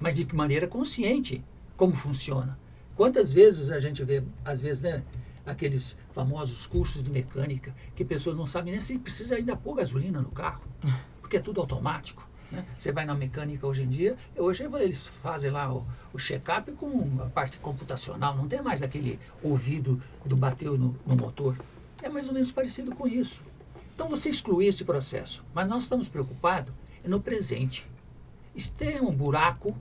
mas de que maneira consciente como funciona. Quantas vezes a gente vê, às vezes, né, aqueles famosos cursos de mecânica, que pessoas não sabem nem se precisa ainda pôr gasolina no carro, porque é tudo automático. Né? Você vai na mecânica hoje em dia, hoje eles fazem lá o check-up com a parte computacional, não tem mais aquele ouvido do bateu no motor. É mais ou menos parecido com isso. Então você exclui esse processo, mas nós estamos preocupados no presente. Isso tem um buraco,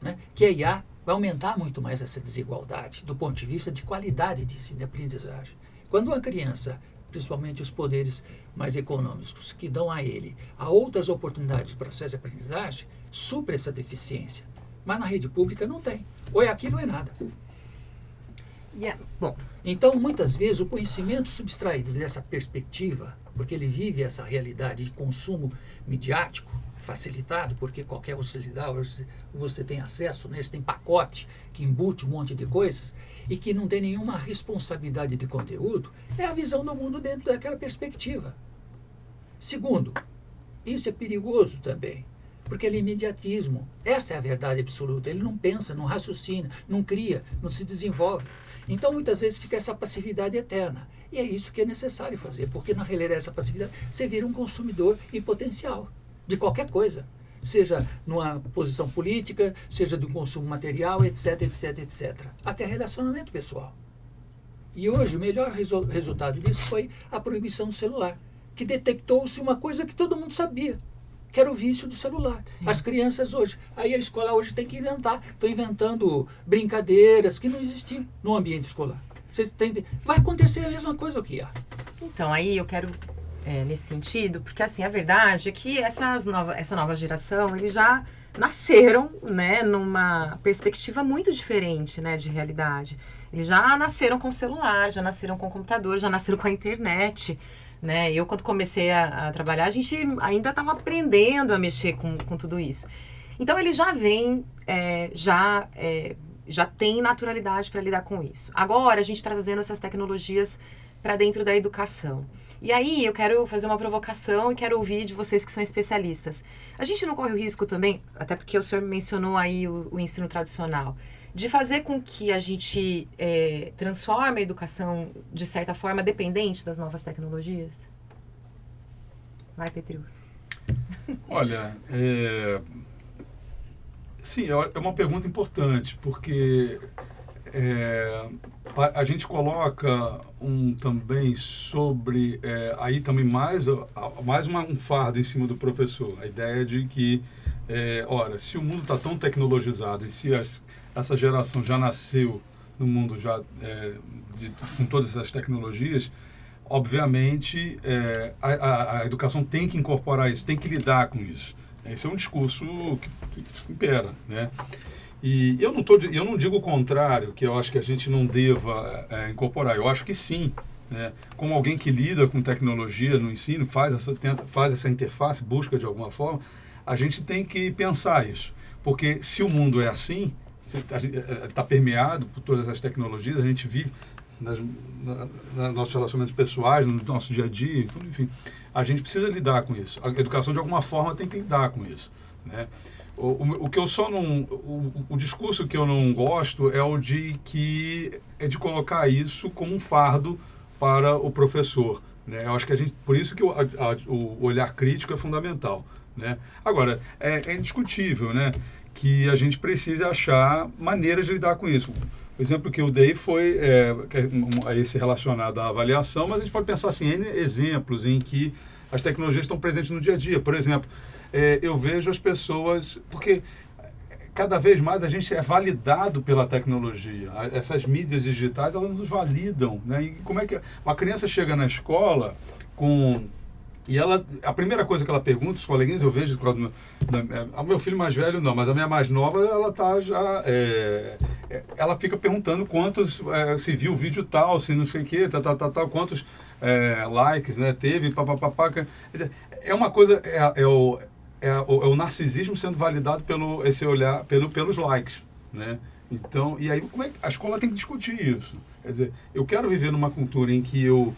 né, que a IA vai aumentar muito mais essa desigualdade do ponto de vista de qualidade de aprendizagem. Quando uma criança, principalmente os poderes mais econômicos, que dão a ele a outras oportunidades de processo de aprendizagem, supre essa deficiência. Mas na rede pública não tem. Ou é aquilo ou é nada. Bom, então, muitas vezes, o conhecimento subtraído dessa perspectiva, porque ele vive essa realidade de consumo midiático, facilitado, porque qualquer utilidade você tem acesso, né? Você tem pacote que embute um monte de coisas e que não tem nenhuma responsabilidade de conteúdo, é a visão do mundo dentro daquela perspectiva. Segundo, isso é perigoso também, porque ele é imediatismo. Essa é a verdade absoluta. Ele não pensa, não raciocina, não cria, não se desenvolve. Então, muitas vezes, fica essa passividade eterna. E é isso que é necessário fazer, porque na realidade essa passividade, você vira um consumidor em potencial de qualquer coisa, seja numa posição política, seja do consumo material, etc, etc, etc. Até relacionamento pessoal. E hoje o melhor resultado disso foi a proibição do celular, que detectou-se uma coisa que todo mundo sabia, que era o vício do celular. Sim. As crianças hoje, aí a escola hoje tem que inventar, estão inventando brincadeiras que não existiam no ambiente escolar. Vai acontecer a mesma coisa o que há. Então, aí eu quero, nesse sentido, porque assim, a verdade é que essa nova geração, eles já nasceram, né, numa perspectiva muito diferente, né, de realidade. Eles já nasceram com celular, já nasceram com computador, já nasceram com a internet, né? Eu, quando comecei a trabalhar, a gente ainda estava aprendendo a mexer com tudo isso. Então, eles já vêm, já tem naturalidade para lidar com isso. Agora, a gente está trazendo essas tecnologias para dentro da educação. E aí, eu quero fazer uma provocação e quero ouvir de vocês que são especialistas. A gente não corre o risco também, até porque o senhor mencionou aí o ensino tradicional, de fazer com que a gente transforme a educação, de certa forma, dependente das novas tecnologias? Vai, Petrius. Olha, sim, é uma pergunta importante, porque a gente coloca também sobre, aí também mais um fardo em cima do professor, a ideia de que, ora, se o mundo está tão tecnologizado e se essa geração já nasceu no mundo com todas essas tecnologias, obviamente a educação tem que incorporar isso, tem que lidar com isso. Esse é um discurso que impera, né? E eu não digo o contrário, que eu acho que a gente não deva incorporar. Eu acho que sim, né? Como alguém que lida com tecnologia no ensino, faz essa interface, busca de alguma forma, a gente tem que pensar isso. Porque se o mundo é assim, está permeado por todas as tecnologias, a gente vive nos nossos relacionamentos pessoais, no nosso dia a dia, tudo, enfim, a gente precisa lidar com isso. A educação, de alguma forma, tem que lidar com isso, né? O que eu só não... O discurso que eu não gosto é o de colocar isso como um fardo para o professor, né? Eu acho que por isso que o olhar crítico é fundamental, né? Agora, é indiscutível, né, que a gente precisa achar maneiras de lidar com isso. O exemplo que eu dei foi esse relacionado à avaliação, mas a gente pode pensar assim, N exemplos em que as tecnologias estão presentes no dia a dia. Por exemplo, eu vejo as pessoas... Porque cada vez mais a gente é validado pela tecnologia. Essas mídias digitais, elas nos validam, né? E como é que uma criança chega na escola com E a primeira coisa que ela pergunta, os coleguinhas, eu vejo, o meu filho mais velho não, mas a minha mais nova, ela tá já, ela fica perguntando quantos, se viu o vídeo tal, se não sei o que, tal, quantos likes, né, teve, papapá. Quer dizer, é uma coisa, é o narcisismo sendo validado pelos likes, né? Então, e aí como é que a escola tem que discutir isso? Quer dizer, eu quero viver numa cultura em que eu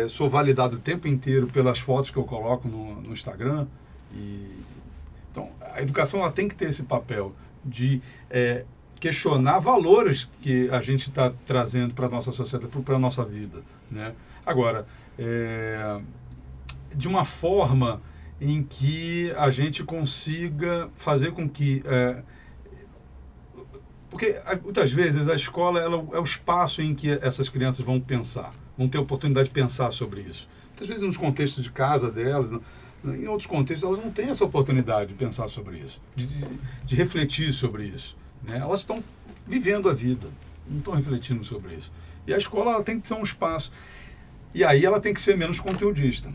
sou validado o tempo inteiro pelas fotos que eu coloco no Instagram. Então, a educação ela tem que ter esse papel de questionar valores que a gente está trazendo para a nossa sociedade, para a nossa vida, né? Agora, de uma forma em que a gente consiga fazer com que... porque, muitas vezes, a escola é o espaço em que essas crianças vão pensar, vão ter a oportunidade de pensar sobre isso. Muitas vezes, nos contextos de casa delas, em outros contextos, elas não têm essa oportunidade de pensar sobre isso, de refletir sobre isso, né? Elas estão vivendo a vida, não estão refletindo sobre isso. E a escola ela tem que ser um espaço. E aí ela tem que ser menos conteudista.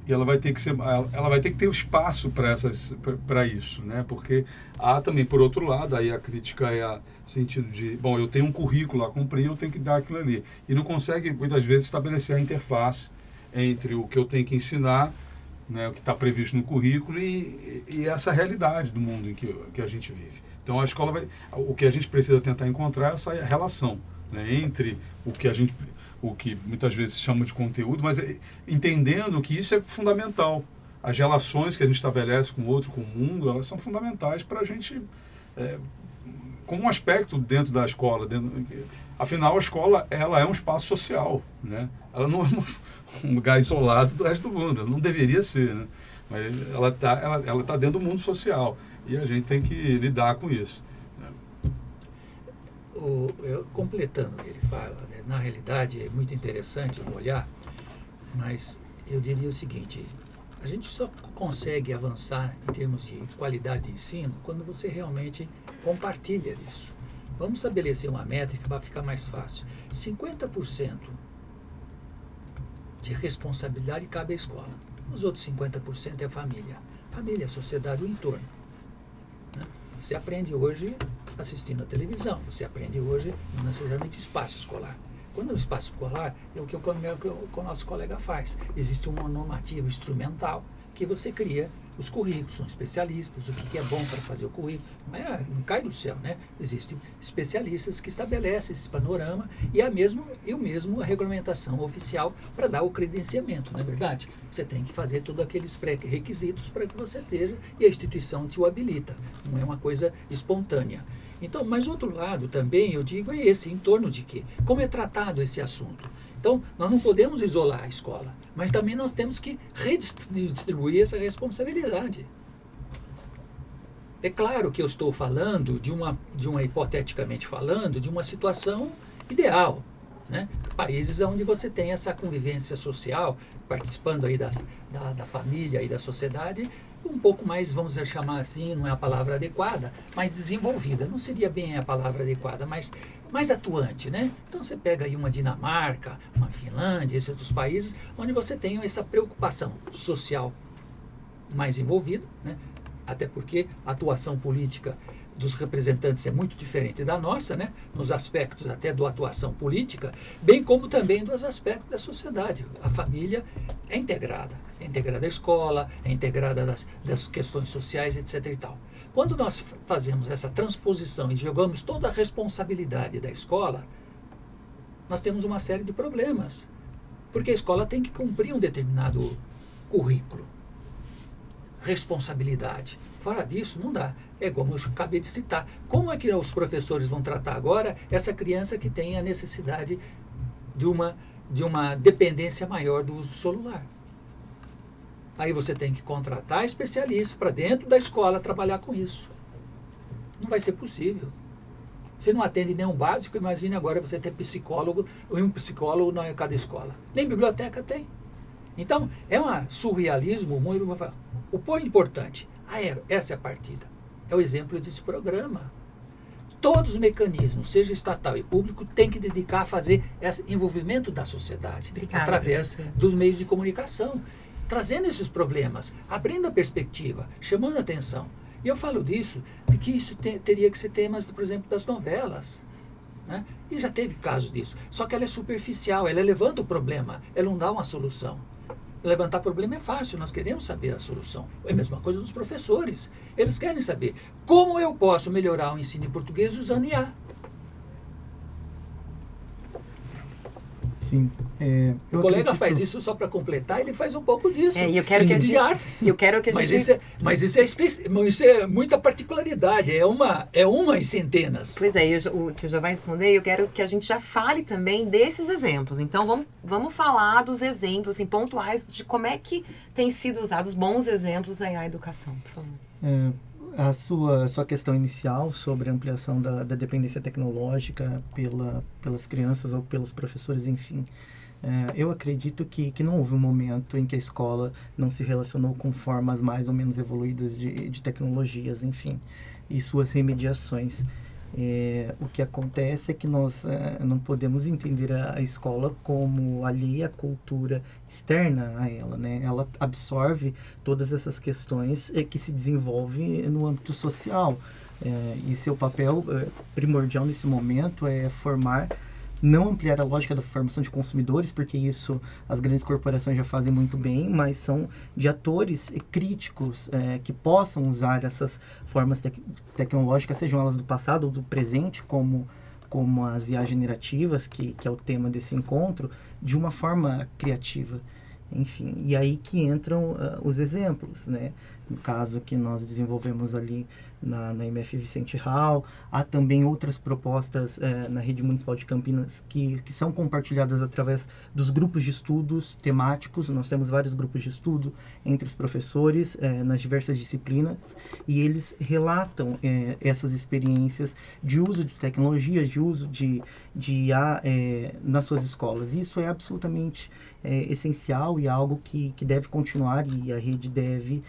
E ela vai ter que ter espaço para isso, né? Porque há também, por outro lado, aí a crítica é no sentido de, bom, eu tenho um currículo a cumprir, eu tenho que dar aquilo ali. E não consegue, muitas vezes, estabelecer a interface entre o que eu tenho que ensinar, né, o que está previsto no currículo e essa realidade do mundo em que a gente vive. Então, a escola o que a gente precisa tentar encontrar é essa relação, né, entre o que muitas vezes se chama de conteúdo, mas entendendo que isso é fundamental. As relações que a gente estabelece com o outro, com o mundo, elas são fundamentais para a gente, como um aspecto dentro da escola. Afinal, a escola ela é um espaço social, né? Ela não é um lugar isolado do resto do mundo, ela não deveria ser, né? Mas ela tá dentro do mundo social e a gente tem que lidar com isso. Completando o que ele fala, né? Na realidade é muito interessante o olhar, mas eu diria o seguinte: a gente só consegue avançar em termos de qualidade de ensino quando você realmente compartilha isso. Vamos estabelecer uma métrica para ficar mais fácil. 50% de responsabilidade cabe à escola. Os outros 50% é a família. Família, a sociedade, o entorno. Né? Você aprende hoje assistindo a televisão, você aprende hoje não necessariamente o espaço escolar. Quando é o espaço escolar, é o que o nosso colega faz. Existe uma normativa instrumental que você cria os currículos, são especialistas, o que é bom para fazer o currículo. Não cai do céu, né? Existem especialistas que estabelecem esse panorama e a regulamentação oficial para dar o credenciamento, não é verdade? Você tem que fazer todos aqueles pré-requisitos para que você esteja e a instituição te o habilita. Não é uma coisa espontânea. Então, mas do outro lado também, eu digo, é esse, em torno de quê? Como é tratado esse assunto? Então, nós não podemos isolar a escola, mas também nós temos que redistribuir essa responsabilidade. É claro que eu estou falando de uma hipoteticamente falando, de uma situação ideal, né? Países onde você tem essa convivência social, participando aí da família e da sociedade, um pouco mais, vamos chamar assim, não é a palavra adequada, mais desenvolvida. Não seria bem a palavra adequada, mas mais atuante, né? Então você pega aí uma Dinamarca, uma Finlândia, esses outros países, onde você tem essa preocupação social mais envolvida, né? Até porque a atuação política dos representantes é muito diferente da nossa, né? Nos aspectos até da atuação política, bem como também dos aspectos da sociedade. A família é integrada à escola, é integrada das questões sociais, etc. e tal. Quando nós fazemos essa transposição e jogamos toda a responsabilidade da escola, nós temos uma série de problemas, porque a escola tem que cumprir um determinado currículo, responsabilidade. Fora disso, não dá. É como eu acabei de citar. Como é que os professores vão tratar agora essa criança que tem a necessidade de uma dependência maior do uso do celular? Aí você tem que contratar especialistas para dentro da escola trabalhar com isso. Não vai ser possível. Você não atende nenhum básico, imagine agora você ter psicólogo, ou um psicólogo em cada escola. Nem biblioteca tem. Então, é um surrealismo muito... O ponto importante, essa é a partida. É o exemplo desse programa. Todos os mecanismos, seja estatal e público, têm que dedicar a fazer esse envolvimento da sociedade. Obrigada, através professor. dos meios de comunicação. trazendo esses problemas, abrindo a perspectiva, chamando a atenção. E eu falo disso, de que isso teria que ser temas, por exemplo, das novelas. Né? E já teve casos disso. Só que ela é superficial, ela levanta o problema, ela não dá uma solução. Levantar problema é fácil, nós queremos saber a solução. É a mesma coisa dos professores. Eles querem saber como eu posso melhorar o ensino em português usando IA. Sim. O colega faz isso só para completar, ele faz um pouco disso. E eu quero que de artes. Eu quero que a mas gente... isso é muita particularidade, é uma em centenas. Pois é, você já vai responder, eu quero que a gente já fale também desses exemplos. Então, vamos falar dos exemplos assim, pontuais de como é que tem sido usados bons exemplos aí à educação, por favor. A sua questão inicial sobre a ampliação da dependência tecnológica pelas crianças ou pelos professores, enfim, eu acredito que não houve um momento em que a escola não se relacionou com formas mais ou menos evoluídas de tecnologias, enfim, e suas remediações. O que acontece é que nós não podemos entender a escola como alheia à cultura externa a ela, né? Ela absorve todas essas questões que se desenvolvem no âmbito social. E seu papel primordial nesse momento é formar, não ampliar a lógica da formação de consumidores, porque isso as grandes corporações já fazem muito bem, mas são de atores críticos que possam usar essas formas tecnológicas, sejam elas do passado ou do presente, como as IA generativas, que é o tema desse encontro, de uma forma criativa. Enfim, e aí que entram os exemplos, né? No caso que nós desenvolvemos ali na MF Vicente Hall, há também outras propostas na Rede Municipal de Campinas que são compartilhadas através dos grupos de estudos temáticos. Nós temos vários grupos de estudo entre os professores nas diversas disciplinas, e eles relatam essas experiências de uso de tecnologias, de uso de IA nas suas escolas. Isso é absolutamente essencial e algo que deve continuar, e a rede deve,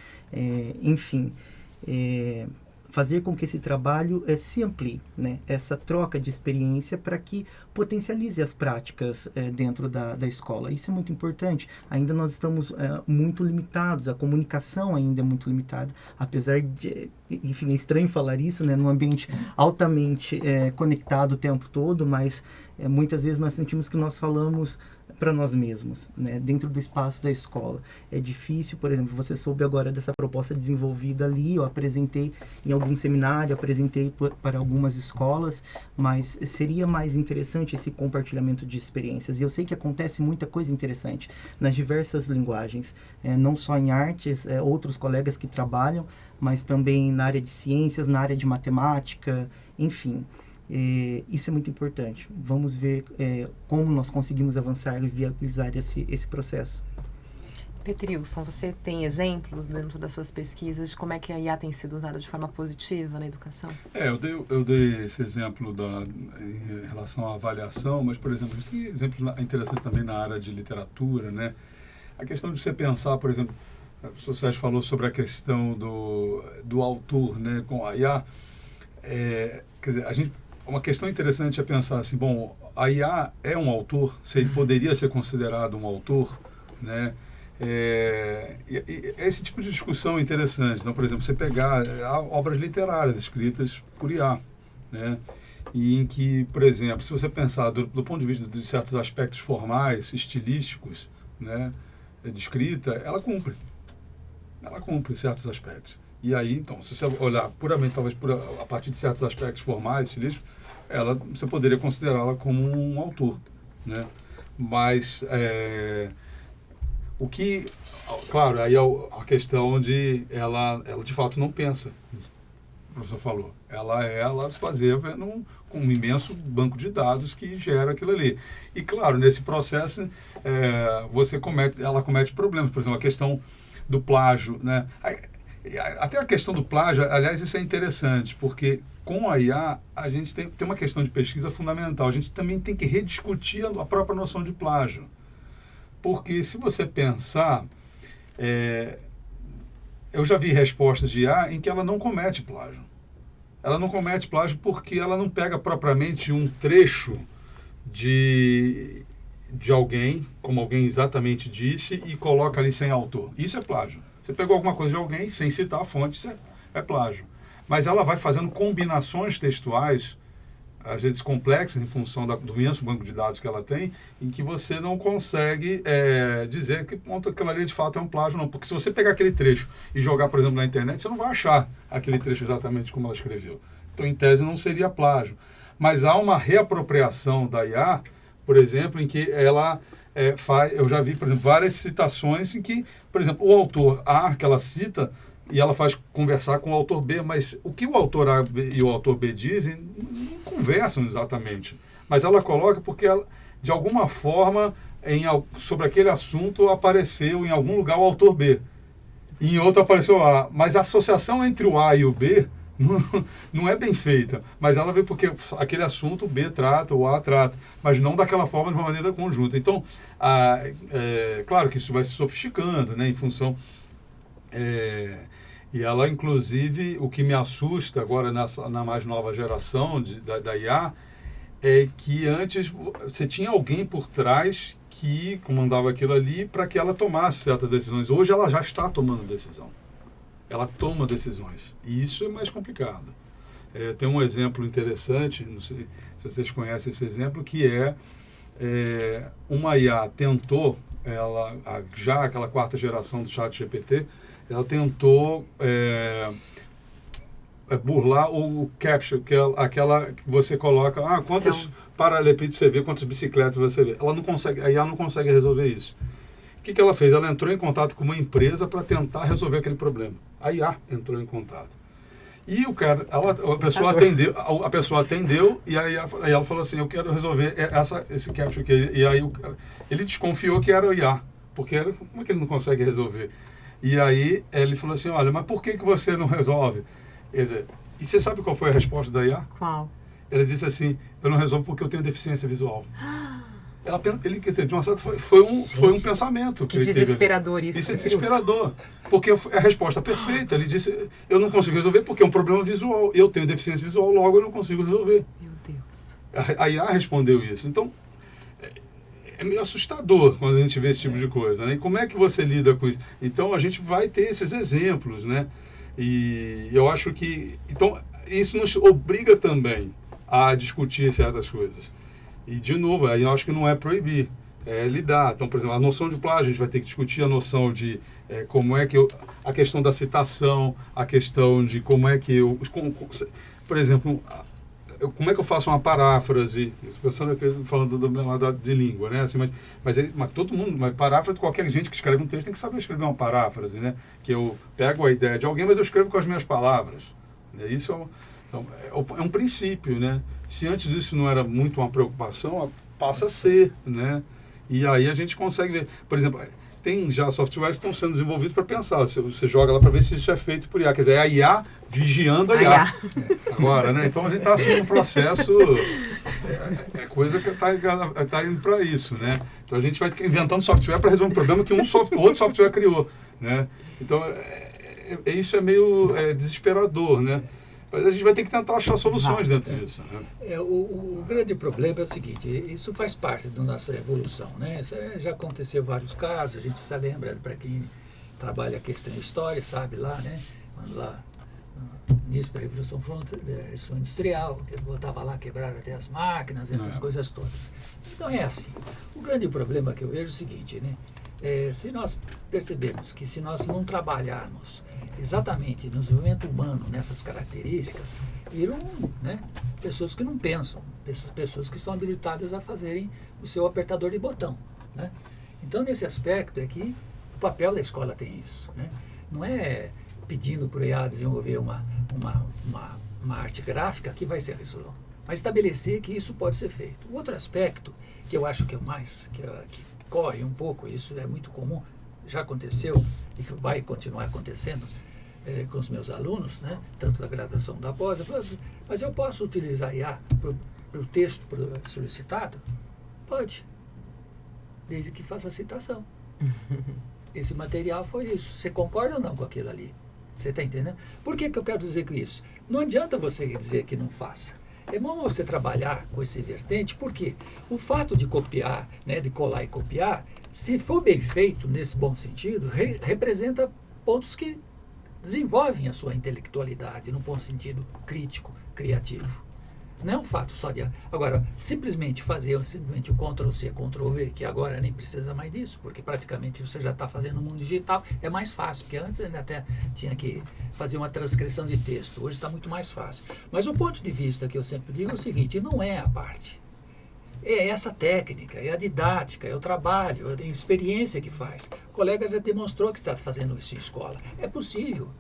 fazer com que esse trabalho se amplie, né? Essa troca de experiência para que potencialize as práticas dentro da escola. Isso é muito importante. Ainda nós estamos muito limitados, a comunicação ainda é muito limitada, apesar de, enfim, é estranho falar isso, né? Num ambiente altamente conectado o tempo todo, mas muitas vezes nós sentimos que nós falamos para nós mesmos, né, dentro do espaço da escola. É difícil, por exemplo, você soube agora dessa proposta desenvolvida ali, eu apresentei em algum seminário, apresentei para algumas escolas, mas seria mais interessante esse compartilhamento de experiências. E eu sei que acontece muita coisa interessante nas diversas linguagens, não só em artes, outros colegas que trabalham, mas também na área de ciências, na área de matemática, enfim. Isso é muito importante. Vamos ver como nós conseguimos avançar e viabilizar esse processo. Petrilson, você tem exemplos dentro das suas pesquisas de como é que a IA tem sido usada de forma positiva na educação? Eu dei esse exemplo em relação à avaliação, mas, por exemplo, a gente tem exemplos interessantes também na área de literatura, né? A questão de você pensar, por exemplo, o professor Sérgio falou sobre a questão do autor, né, com a IA. Quer dizer, uma questão interessante é pensar assim, bom, a IA é um autor, se ele poderia ser considerado um autor, né? Esse tipo de discussão é interessante. Então, por exemplo, você pegar obras literárias escritas por IA, né? E em que, por exemplo, se você pensar do ponto de vista de certos aspectos formais, estilísticos, né, de escrita, ela cumpre certos aspectos. E aí, então, se você olhar puramente, talvez a partir de certos aspectos formais, estilísticos, você poderia considerá-la como um autor, né? Mas claro, aí é a questão de ela de fato não pensa. O professor falou, ela se baseia com um imenso banco de dados que gera aquilo ali. E claro, nesse processo ela comete problemas, por exemplo, a questão do plágio, né? Até a questão do plágio, aliás, isso é interessante, porque com a IA a gente tem uma questão de pesquisa fundamental. A gente também tem que rediscutir a própria noção de plágio. Porque se você pensar, eu já vi respostas de IA em que ela não comete plágio. Ela não comete plágio porque ela não pega propriamente um trecho de alguém, como alguém exatamente disse, e coloca ali sem autor. Isso é plágio. Você pegou alguma coisa de alguém sem citar a fonte, isso é plágio. Mas ela vai fazendo combinações textuais, às vezes complexas, em função do imenso banco de dados que ela tem, em que você não consegue dizer que ponto aquilo ali de fato é um plágio, não. Porque se você pegar aquele trecho e jogar, por exemplo, na internet, você não vai achar aquele trecho exatamente como ela escreveu. Então, em tese, não seria plágio. Mas há uma reapropriação da IA, por exemplo, em que ela faz... Eu já vi, por exemplo, várias citações em que, por exemplo, o autor A, que ela cita, e ela faz conversar com o autor B, mas o que o autor A e o autor B dizem não conversam exatamente. Mas ela coloca porque, ela, de alguma forma, sobre aquele assunto apareceu em algum lugar o autor B. E em outro apareceu o A. Mas a associação entre o A e o B não é bem feita. Mas ela vê porque aquele assunto o B trata, o A trata, mas não daquela forma, de uma maneira conjunta. Então, claro que isso vai se sofisticando, né, em função... E ela, inclusive, o que me assusta agora na mais nova geração da IA é que antes você tinha alguém por trás que comandava aquilo ali para que ela tomasse certas decisões. Hoje ela já está tomando decisão. Ela toma decisões. E isso é mais complicado. Tem um exemplo interessante, não sei se vocês conhecem esse exemplo, que uma IA tentou, já aquela quarta geração do ChatGPT, ela tentou burlar o capture, que é aquela que você coloca, quantos paralelepípedos você vê, quantas bicicletas você vê. A IA não consegue resolver isso. O que ela fez? Ela entrou em contato com uma empresa para tentar resolver aquele problema. A IA entrou em contato. E a pessoa atendeu e aí ela falou assim, eu quero resolver esse capture aqui. E aí ele desconfiou que era o IA, porque como é que ele não consegue resolver? E aí ele falou assim, olha, mas por que você não resolve? Quer dizer, e você sabe qual foi a resposta da IA? Qual? Ele disse assim, eu não resolvo porque eu tenho deficiência visual. Ele, quer dizer, de uma certa foi um pensamento. Que desesperador isso. Isso é desesperador. Porque é a resposta perfeita. Ele disse, eu não consigo resolver porque é um problema visual. Eu tenho deficiência visual, logo eu não consigo resolver. Meu Deus. A IA respondeu isso. Então, é meio assustador quando a gente vê esse tipo de coisa, né? E como é que você lida com isso? Então, a gente vai ter esses exemplos, né? E eu acho que... Então, isso nos obriga também a discutir certas coisas. E, de novo, aí eu acho que não é proibir, é lidar. Então, por exemplo, a noção de plágio, a gente vai ter que discutir a noção de como é que a questão da citação, a questão de como é que por exemplo, como é que eu faço uma paráfrase? Falando do meu lado de língua, né? Assim, mas todo mundo, mas paráfrase, qualquer gente que escreve um texto tem que saber escrever uma paráfrase, né? Que eu pego a ideia de alguém, mas eu escrevo com as minhas palavras. Isso é um princípio, né? Se antes isso não era muito uma preocupação, passa a ser, né? E aí a gente consegue ver. Por exemplo, tem já softwares que estão sendo desenvolvidos para pensar. Você joga lá para ver se isso é feito por IA. Quer dizer, é a IA vigiando a IA. Agora, né? Então a gente está assim num processo... É coisa que está indo para isso, né? Então a gente vai inventando software para resolver um problema que outro software criou, né? Então isso é meio desesperador, né? Mas a gente vai ter que tentar achar soluções dentro disso. Né? O grande problema é o seguinte, isso faz parte da nossa evolução, né? Isso já aconteceu vários casos, a gente se lembra, para quem trabalha a questão de história, sabe lá, né? Quando lá, no início da Revolução Industrial, que botava lá, quebraram até as máquinas, essas coisas todas. Então é assim. O grande problema que eu vejo é o seguinte, né? Se nós percebemos que se nós não trabalharmos exatamente no desenvolvimento humano, nessas características, viram, né, pessoas que não pensam, pessoas que estão habilitadas a fazerem o seu apertador de botão, né? Então, nesse aspecto é que o papel da escola tem isso, né? Não é pedindo para o IA desenvolver uma arte gráfica que vai ser isso, mas estabelecer que isso pode ser feito. O outro aspecto, que eu acho que é o mais, que corre um pouco, isso é muito comum, já aconteceu e que vai continuar acontecendo com os meus alunos, né, tanto da graduação da pós, eu falo, mas eu posso utilizar IA para o texto solicitado? Pode, desde que faça a citação. Esse material foi isso. Você concorda ou não com aquilo ali? Você está entendendo? Por que eu quero dizer com isso? Não adianta você dizer que não faça. É bom você trabalhar com esse vertente, porque o fato de copiar, né, de colar e copiar, se for bem feito nesse bom sentido, representa pontos que desenvolvem a sua intelectualidade, no bom sentido crítico, criativo. Não é um fato só de... Agora, simplesmente fazer o Ctrl-C, Ctrl-V, que agora nem precisa mais disso, porque praticamente você já está fazendo no mundo digital, é mais fácil, porque antes ainda até tinha que fazer uma transcrição de texto, hoje está muito mais fácil. Mas o ponto de vista que eu sempre digo é o seguinte, não é a parte. É essa técnica, é a didática, é o trabalho, é a experiência que faz. O colega já demonstrou que está fazendo isso em escola. É possível.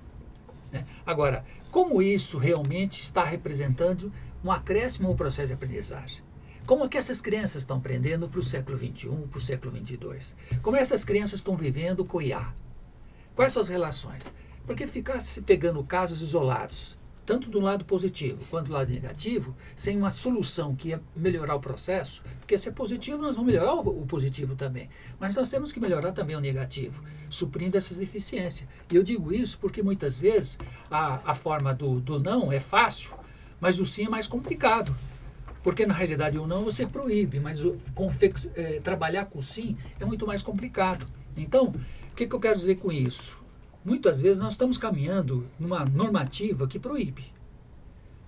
Né? Agora, como isso realmente está representando um acréscimo ao processo de aprendizagem? Como é que essas crianças estão aprendendo para o século XXI, para o século XXII? Como essas crianças estão vivendo com o IA? Quais são as relações? Porque ficar se pegando casos isolados, tanto do lado positivo quanto do lado negativo, sem uma solução que é melhorar o processo, porque se é positivo, nós vamos melhorar o positivo também. Mas nós temos que melhorar também o negativo, suprindo essas deficiências. E eu digo isso porque muitas vezes a forma do não é fácil, mas o sim é mais complicado. Porque na realidade o não você proíbe, mas trabalhar com o sim é muito mais complicado. Então, o que eu quero dizer com isso? Muitas vezes nós estamos caminhando numa normativa que proíbe.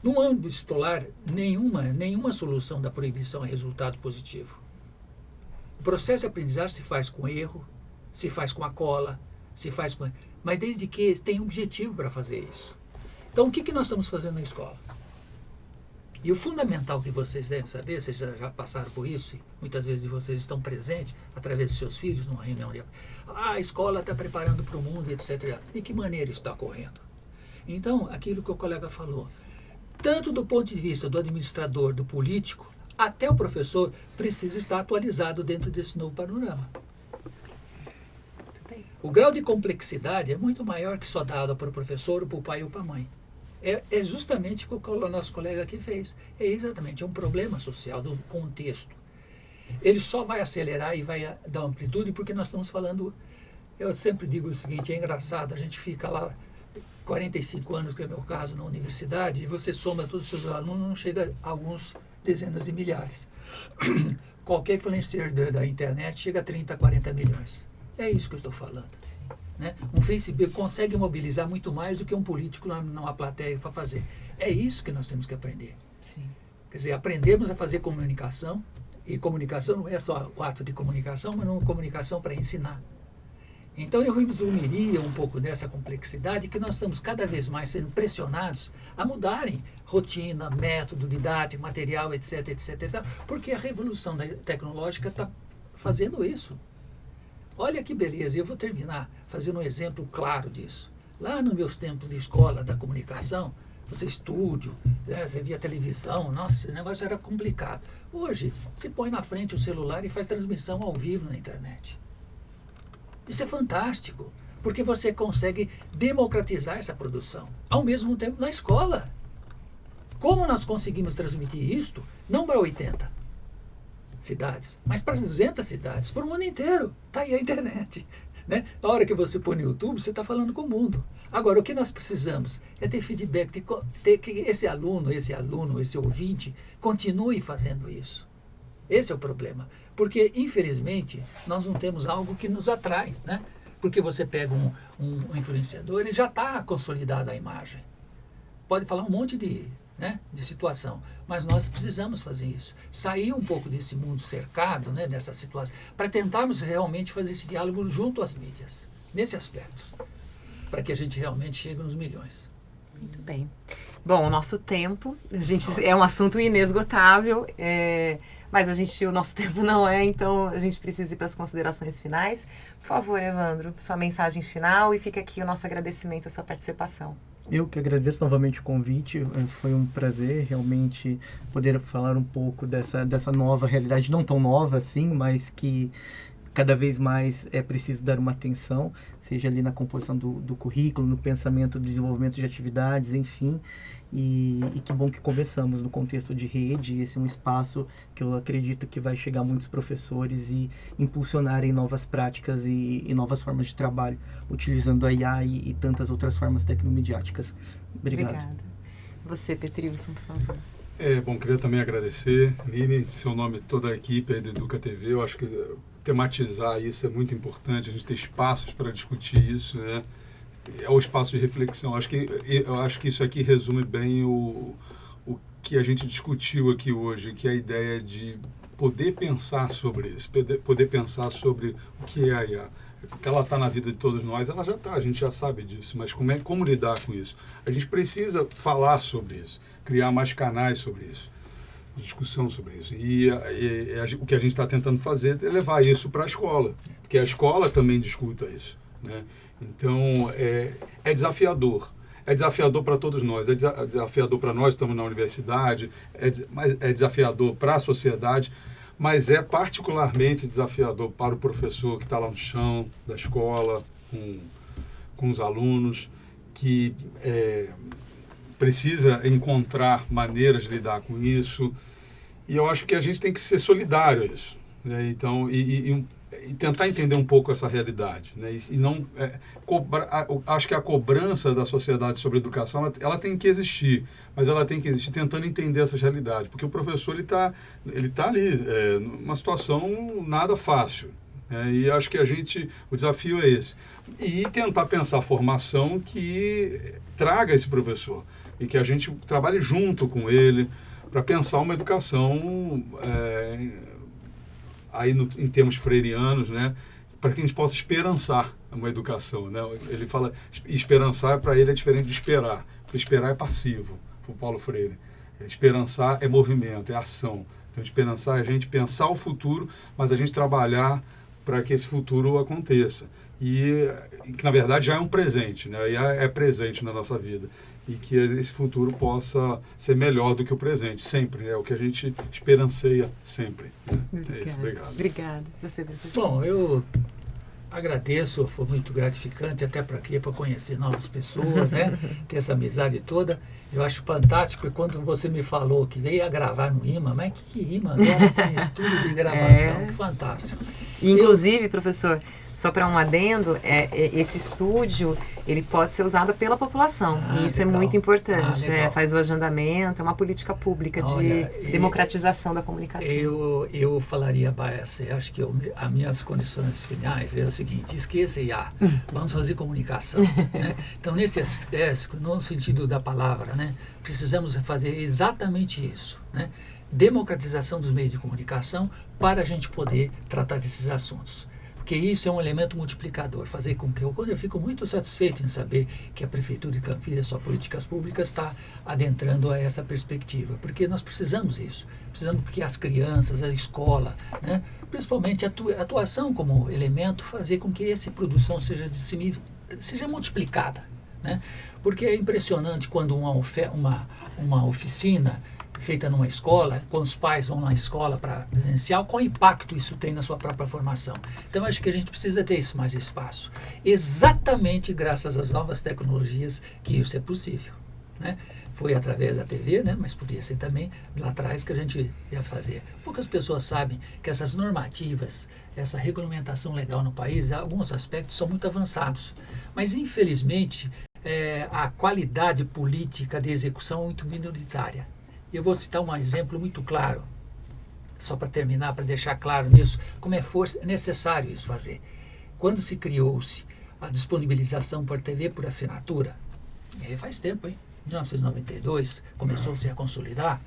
No âmbito escolar, nenhuma solução da proibição é resultado positivo. O processo de aprendizagem se faz com erro, se faz com a cola, mas desde que tem um objetivo para fazer isso. Então, o que nós estamos fazendo na escola? E o fundamental que vocês devem saber, vocês já passaram por isso, e muitas vezes vocês estão presentes, através de seus filhos, numa reunião de... a escola está preparando para o mundo, etc. De que maneira isso está ocorrendo? Então, aquilo que o colega falou, tanto do ponto de vista do administrador, do político, até o professor precisa estar atualizado dentro desse novo panorama. O grau de complexidade é muito maior que só dado para o professor, para o pai ou para a mãe. É justamente o que o nosso colega aqui fez. É exatamente, é um problema social do contexto. Ele só vai acelerar e vai dar amplitude porque nós estamos falando... Eu sempre digo o seguinte, é engraçado, a gente fica lá 45 anos, que é o meu caso, na universidade, e você soma todos os seus alunos, não chega a alguns dezenas de milhares. Qualquer influencer da internet chega a 30, 40 milhões. É isso que eu estou falando. Né? Um Facebook consegue mobilizar muito mais do que um político numa plateia para fazer. É isso que nós temos que aprender. Sim. Quer dizer, aprendemos a fazer comunicação, e comunicação não é só o ato de comunicação, mas não comunicação para ensinar. Então eu resumiria um pouco dessa complexidade que nós estamos cada vez mais sendo pressionados a mudarem rotina, método, didático, material, etc, etc, porque a revolução tecnológica está fazendo isso. Olha que beleza, eu vou terminar fazendo um exemplo claro disso. Lá nos meus tempos de escola da comunicação, você estúdio, né, você via televisão, nossa, esse negócio era complicado. Hoje, você põe na frente o celular e faz transmissão ao vivo na internet. Isso é fantástico, porque você consegue democratizar essa produção, ao mesmo tempo na escola. Como nós conseguimos transmitir isto, não para 80 cidades, mas para 200 cidades, para o mundo inteiro. Está aí a internet. Né? Na hora que você põe no YouTube, você está falando com o mundo. Agora, o que nós precisamos é ter feedback, ter que esse aluno, esse ouvinte, continue fazendo isso. Esse é o problema. Porque, infelizmente, nós não temos algo que nos atrai. Né? Porque você pega um influenciador e já está consolidada a imagem. Pode falar um monte de situação, mas nós precisamos fazer isso, sair um pouco desse mundo cercado, né, dessa situação, para tentarmos realmente fazer esse diálogo junto às mídias, nesse aspecto, para que a gente realmente chegue nos milhões. Muito bem. Bom, o nosso tempo, é um assunto inesgotável, mas o nosso tempo não é, então a gente precisa ir para as considerações finais. Por favor, Evandro, sua mensagem final e fica aqui o nosso agradecimento à sua participação. Eu que agradeço novamente o convite, foi um prazer realmente poder falar um pouco dessa nova realidade, não tão nova assim, mas que cada vez mais é preciso dar uma atenção, seja ali na composição do currículo, no pensamento do desenvolvimento de atividades, enfim. E que bom que começamos no contexto de rede. Esse é um espaço que eu acredito que vai chegar a muitos professores e impulsionarem novas práticas e novas formas de trabalho, utilizando a IA e tantas outras formas tecnomediáticas. Obrigado. Obrigada. Você, Petrilson, por favor. Bom, queria também agradecer, Nini, seu nome, toda a equipe aí do Educa TV. Eu acho que tematizar isso é muito importante, a gente ter espaços para discutir isso, né? É o espaço de reflexão. Eu acho que isso aqui resume bem o que a gente discutiu aqui hoje, que é a ideia de poder pensar sobre isso, poder pensar sobre o que é a IA. Porque ela está na vida de todos nós, ela já está, a gente já sabe disso, mas como lidar com isso? A gente precisa falar sobre isso, criar mais canais sobre isso, discussão sobre isso. E o que a gente está tentando fazer é levar isso para a escola, porque a escola também discuta isso, né? Então, é desafiador. É desafiador para todos nós. É desafiador para nós que estamos na universidade, mas é desafiador para a sociedade, mas é particularmente desafiador para o professor que está lá no chão da escola, com os alunos, que precisa encontrar maneiras de lidar com isso. E eu acho que a gente tem que ser solidário a isso, né? Então, e tentar entender um pouco essa realidade, né? E não acho que a cobrança da sociedade sobre a educação ela tem que existir, mas ela tem que existir tentando entender essas realidades, porque o professor ele tá ali numa situação nada fácil, né? E acho que o desafio é esse, e tentar pensar a formação que traga esse professor e que a gente trabalhe junto com ele para pensar uma educação aí em termos freirianos, né, para que a gente possa esperançar uma educação, né? Ele fala, esperançar para ele é diferente de esperar, porque esperar é passivo, o Paulo Freire. Esperançar é movimento, é ação. Então, esperançar é a gente pensar o futuro, mas a gente trabalhar para que esse futuro aconteça. E que, na verdade, já é um presente, né? E é presente na nossa vida. E que esse futuro possa ser melhor do que o presente, sempre. É o que a gente esperanceia sempre. Né? É isso, obrigado. Obrigada. Você, professor. Bom, eu agradeço, foi muito gratificante, até para quê? Para conhecer novas pessoas, né? Ter essa amizade toda. Eu acho fantástico, e quando você me falou que veio a gravar no IMA, mas que IMA agora tem estudo de gravação, que fantástico. Inclusive, professor, só para um adendo, esse estúdio ele pode ser usado pela população. E isso legal. É muito importante. Legal. Faz o agendamento, é uma política pública de democratização da comunicação. Eu falaria, acho que as minhas condições finais é o seguinte: esqueça IA, vamos fazer comunicação. Né? Então, nesse aspecto, no sentido da palavra, né, precisamos fazer exatamente isso, né? Democratização dos meios de comunicação para a gente poder tratar desses assuntos. Porque isso é um elemento multiplicador, fazer com que eu fico muito satisfeito em saber que a Prefeitura de Campinas, suas políticas públicas, está adentrando a essa perspectiva, porque nós precisamos disso, precisamos que as crianças, a escola, né, principalmente a atuação como elemento, fazer com que essa produção seja multiplicada, né? Porque é impressionante quando uma oficina feita numa escola, quando os pais vão na escola para presencial, qual impacto isso tem na sua própria formação. Então, acho que a gente precisa ter mais espaço. Exatamente graças às novas tecnologias que isso é possível, né? Foi através da TV, né? Mas podia ser também lá atrás que a gente ia fazer. Poucas pessoas sabem que essas normativas, essa regulamentação legal no país, em alguns aspectos são muito avançados. Mas, infelizmente, a qualidade política de execução é muito minoritária. Eu vou citar um exemplo muito claro, só para terminar, para deixar claro nisso, como é necessário isso fazer. Quando se criou-se a disponibilização por TV por assinatura, faz tempo, hein? 1992, começou-se a consolidar,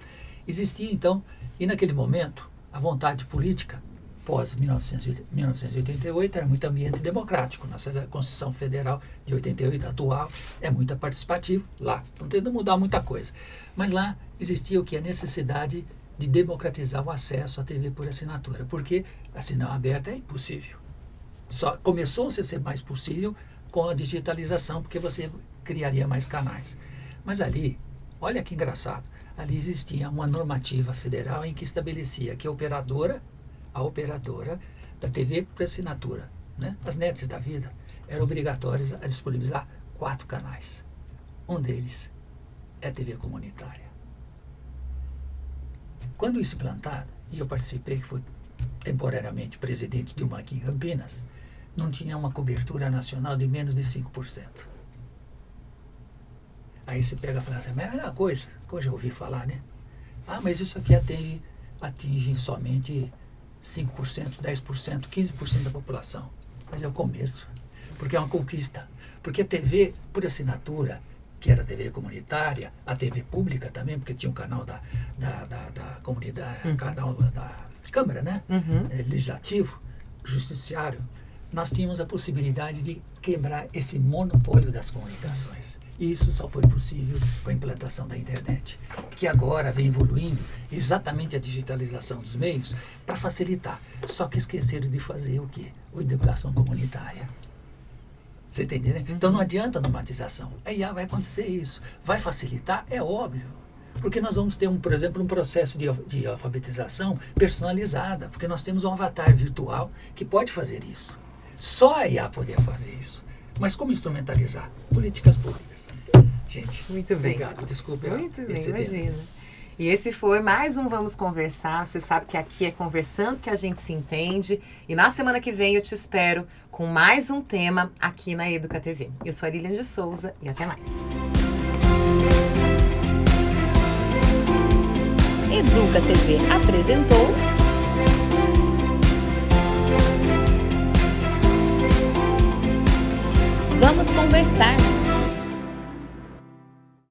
existia então, e naquele momento, a vontade política, pós 1988, era muito ambiente democrático. Nossa Constituição Federal de 88 atual é muito participativa lá, não tentando mudar muita coisa. Mas lá existia o que? A necessidade de democratizar o acesso à TV por assinatura, porque a sinal aberta é impossível. Só começou-se a ser mais possível com a digitalização, porque você criaria mais canais. Mas ali, olha que engraçado, ali existia uma normativa federal em que estabelecia que a operadora da TV por assinatura, né, as NETs da vida, eram obrigatórias a disponibilizar 4 canais. Um deles é a TV comunitária. Quando isso implantado, e eu participei, que fui temporariamente presidente de uma aqui em Campinas, não tinha uma cobertura nacional de menos de 5%. Aí você pega e fala assim, mas é uma coisa que hoje eu ouvi falar, né? Ah, mas isso aqui atinge somente 5%, 10%, 15% da população. Mas é o começo, porque é uma conquista. Porque a TV, por assinatura, que era a TV comunitária, a TV pública também, porque tinha um canal da comunidade, canal da Câmara, né? Legislativo, judiciário, nós tínhamos a possibilidade de quebrar esse monopólio das comunicações. E isso só foi possível com a implantação da internet, que agora vem evoluindo exatamente a digitalização dos meios para facilitar. Só que esqueceram de fazer o quê? A educação comunitária. Você entende, né? Então não adianta a normatização. Aí vai acontecer isso. Vai facilitar? É óbvio. Porque nós vamos ter, por exemplo, um processo de alfabetização personalizada, porque nós temos um avatar virtual que pode fazer isso. Só a IA poder fazer isso. Mas como instrumentalizar? Políticas públicas. Gente, muito bem. Obrigado, desculpe. Muito bem, imagina. E esse foi mais um Vamos Conversar. Você sabe que aqui é conversando que a gente se entende. E na semana que vem eu te espero com mais um tema aqui na Educa TV. Eu sou a Lilian de Souza e até mais. Educa TV apresentou Vamos Conversar.